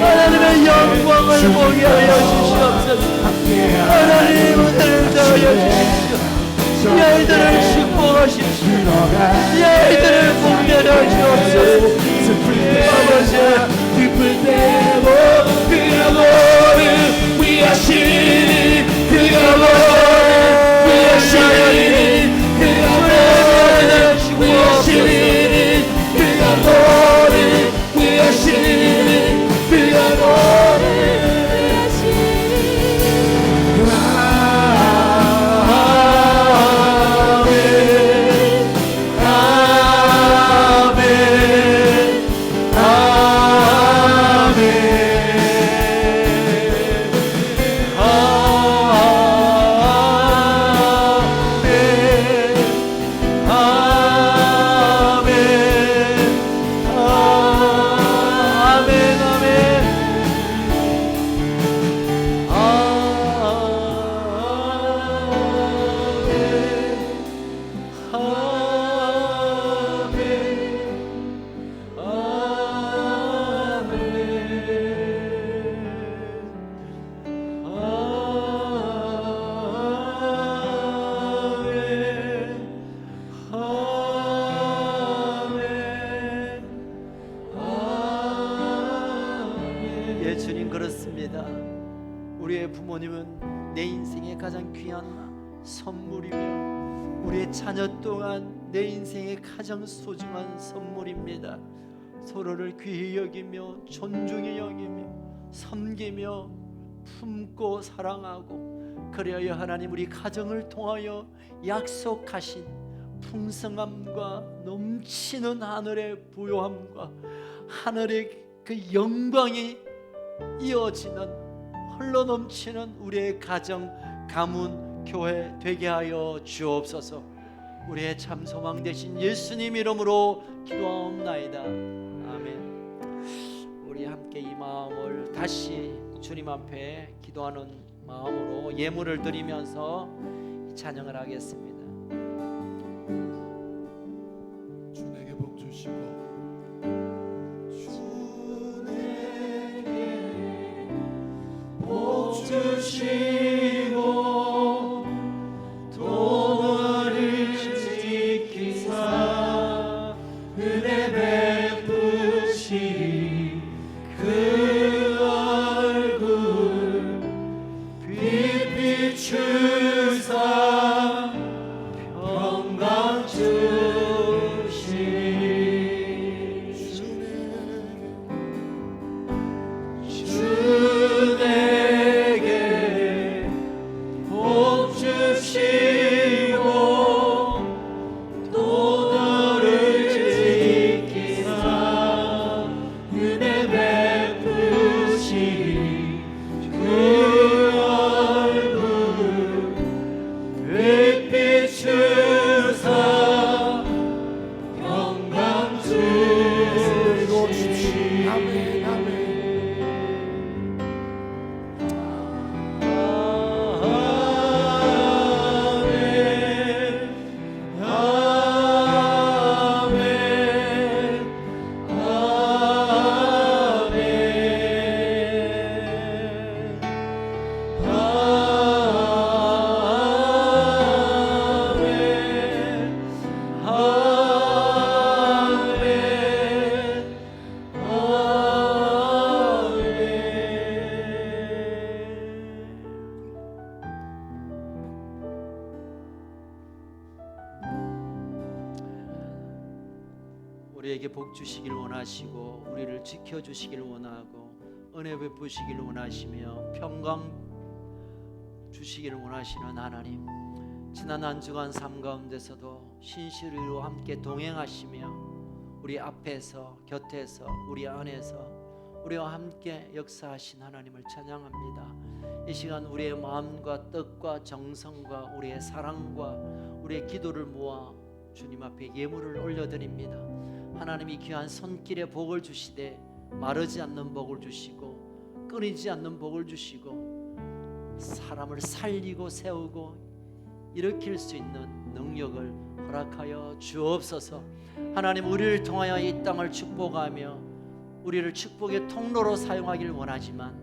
하나님의 영광을 보게 하여 주시옵소서. 하나님 은혜를 더하여 주십시오. 이 아이들을 축복하십시오. 이 아이들을 복되려 주옵소서. 아버지 기쁠 때고 그가 너를 위하시니 그가 너를 위하시니 그가 너를 위하시니 그가 너를 위하시니 그가 너를 위하시니 예, 주님 그렇습니다. 우리의 부모님은 내 인생의 가장 귀한 선물이며 우리의 자녀 또한 내 인생의 가장 소중한 선물입니다. 서로를 귀히 여기며 존중히 여기며 섬기며 품고 사랑하고, 그리하여 하나님 우리 가정을 통하여 약속하신 풍성함과 넘치는 하늘의 부요함과 하늘의 그 영광이 이어지는 흘러넘치는 우리의 가정, 가문, 교회 되게 하여 주옵소서. 우리의 참 소망 되신 예수님 이름으로 기도하옵나이다. 아멘. 우리 함께 이 마음을 다시 주님 앞에 기도하는 마음으로 예물을 드리면서 찬양을 하겠습니다. 주에게 복 주시고 복 주시고 도를 지키사 은혜 베푸시 그 얼굴 빛 비추사 평강 주시니 주에게 복 주시고 도를 지키사 은혜 베푸시 그 얼굴 빛 비추사 평강 주시니 아멘 아멘. 우리에게 복 주시길 원하시고 우리를 지켜주시길 원하고 은혜 베푸시길 원하시며 평강 주시기를 원하시는 하나님, 지난 한 주간 삶 가운데서도 신실히로 함께 동행하시며 우리 앞에서 곁에서 우리 안에서 우리와 함께 역사하신 하나님을 찬양합니다. 이 시간 우리의 마음과 뜻과 정성과 우리의 사랑과 우리의 기도를 모아 주님 앞에 예물을 올려드립니다. 하나님이 귀한 손길에 복을 주시되 마르지 않는 복을 주시고 끊이지 않는 복을 주시고 사람을 살리고 세우고 일으킬 수 있는 능력을 허락하여 주옵소서. 하나님, 우리를 통하여 이 땅을 축복하며 우리를 축복의 통로로 사용하길 원하지만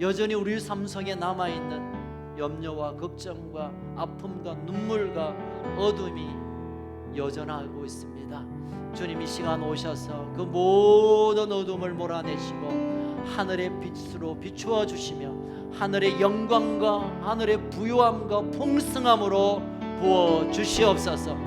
여전히 우리 삶 속에 남아있는 염려와 걱정과 아픔과 눈물과 어둠이 여전하고 있습니다. 주님, 이 시간 오셔서 그 모든 어둠을 몰아내시고 하늘의 빛으로 비추어 주시며 하늘의 영광과 하늘의 부요함과 풍성함으로 부어 주시옵소서.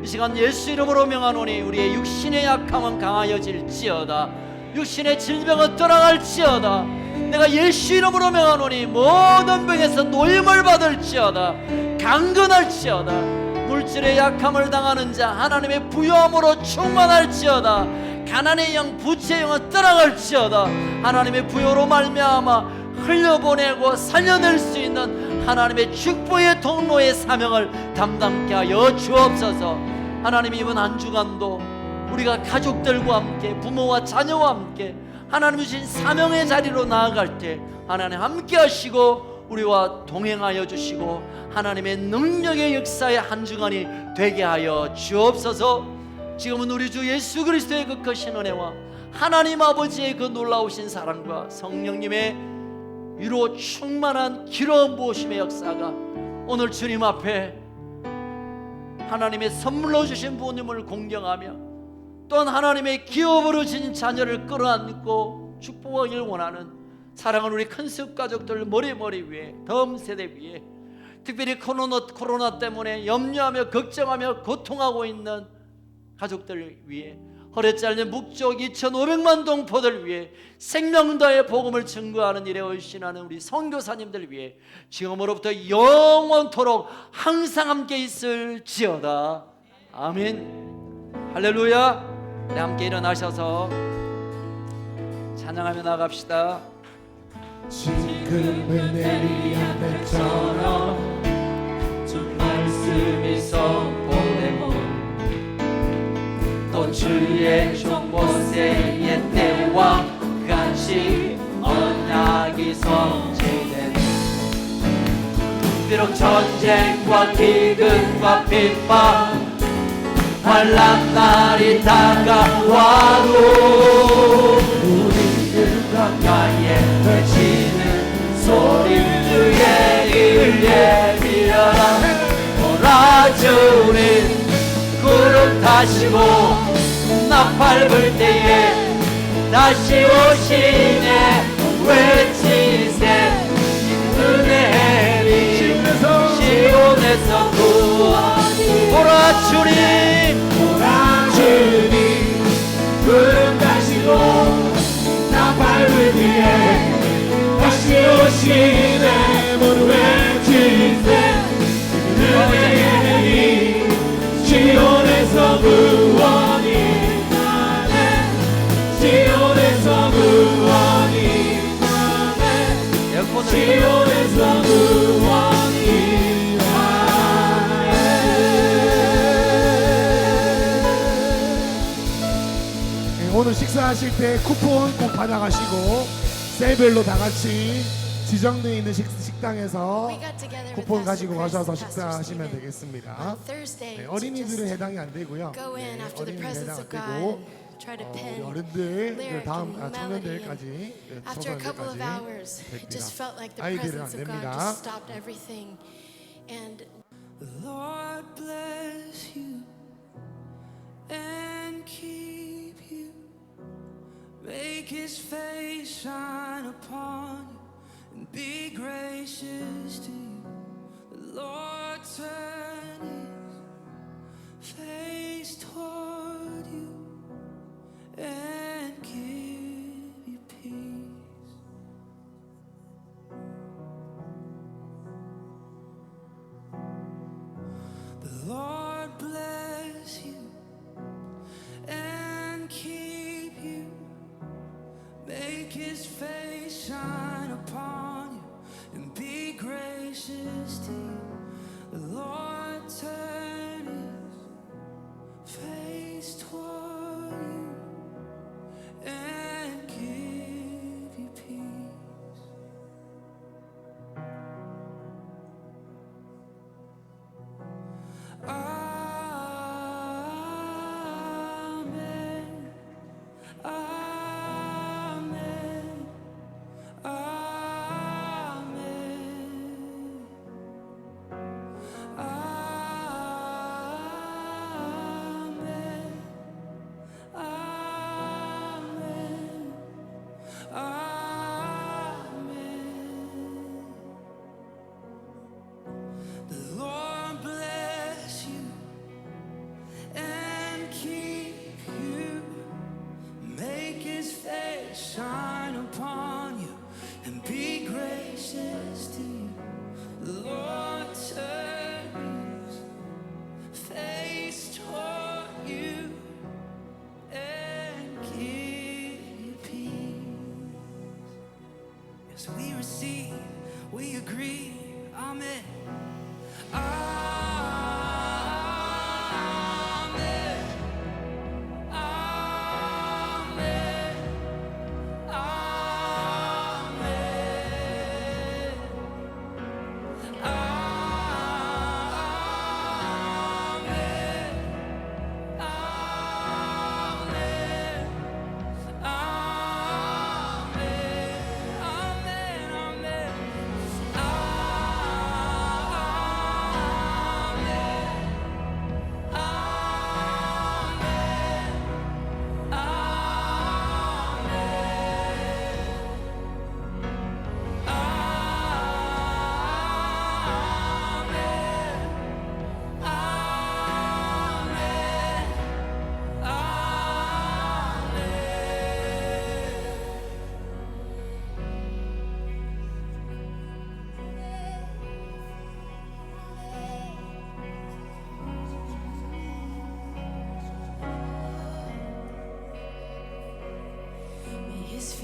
이 시간 예수 이름으로 명하노니 우리의 육신의 약함은 강하여질지어다. 육신의 질병은 떠나갈지어다. 내가 예수 이름으로 명하노니 모든 병에서 노임을 받을지어다. 강건할지어다. 물질의 약함을 당하는 자 하나님의 부요함으로 충만할지어다. 가난의 영 부채의 영은 떠나갈지어다. 하나님의 부요로 말미암아 흘려보내고 살려낼 수 있는 하나님의 축복의 통로의 사명을 담당케 하여 주옵소서. 하나님, 이번 한 주간도 우리가 가족들과 함께 부모와 자녀와 함께 하나님 주신 사명의 자리로 나아갈 때 하나님 함께 하시고 우리와 동행하여 주시고 하나님의 능력의 역사의 한 주간이 되게 하여 주옵소서. 지금은 우리 주 예수 그리스도의 그 크신 은혜와 하나님 아버지의 그 놀라우신 사랑과 성령님의 위로 충만한 기름 부으심의 역사가 오늘 주님 앞에 하나님의 선물로 주신 부모님을 공경하며 또한 하나님의 기업으로 주신 자녀를 끌어안고 축복하기를 원하는 사랑하는 우리 큰습 가족들 머리 위에 다음 세대 위에 특별히 코로나 때문에 염려하며 걱정하며 고통하고 있는 가족들 위해 허리 잘린 묵적 2,500만 동포들 위해 생명다의 복음을 증거하는 일에 헌신하는 우리 선교사님들 위해 지금으로부터 영원토록 항상 함께 있을지어다. 아멘. 할렐루야. 네, 함께 일어나셔서 찬양하며 나갑시다. 지금은 엘리야 때처럼 주 말씀이 선포되고 또 주의 종 모세의 때와 같이 언약이 성취되는 비록 전쟁과 기근과 핍박 환난 날이 다가와도 우리는 강가에 외치는 소리 주의 이를 예비하라. 몰아주는 구름 타시고 나팔 불 때에 다시 오시네 외치세 은혜리 시온에서 구원이 몰아주니 구름 가시고 나팔 불 때에 다시 오시네 모두 외치세 은혜리 시온에서 구원이 나네 시온에서 구원이 나네 시온에서 구원이 나네. 오늘 식사하실 때 쿠폰 꼭 받아가시고 셀별로 다 같이 지정되어 있는 식당에서 쿠폰 가지고 가셔서 식사하시면 되겠습니다. 네, 어린이들은 해당이 안 되고요. 네, 어린이는 해당 안 되고 우리 어른들 다음 청년들까지 네, After a couple of 청소년들까지 hours, it 됩니다. just felt like the 아이들은 안 presence of God 됩니다. just stopped everything. And The Lord bless you and keep you. Make His face shine upon you and be gracious to you. The Lord turn His face toward you and give you peace. The Lord bless you and keep you. Make His face shine upon you and be gracious to you. The Lord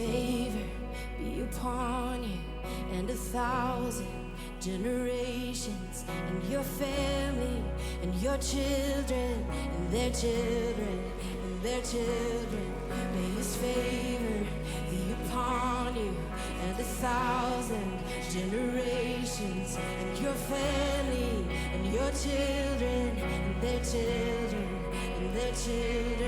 favor be upon you and 1,000 generations, and your family, and your children, and their children, and their children. May His favor be upon you and 1,000 generations, and your family, and your children, and their children, and their children.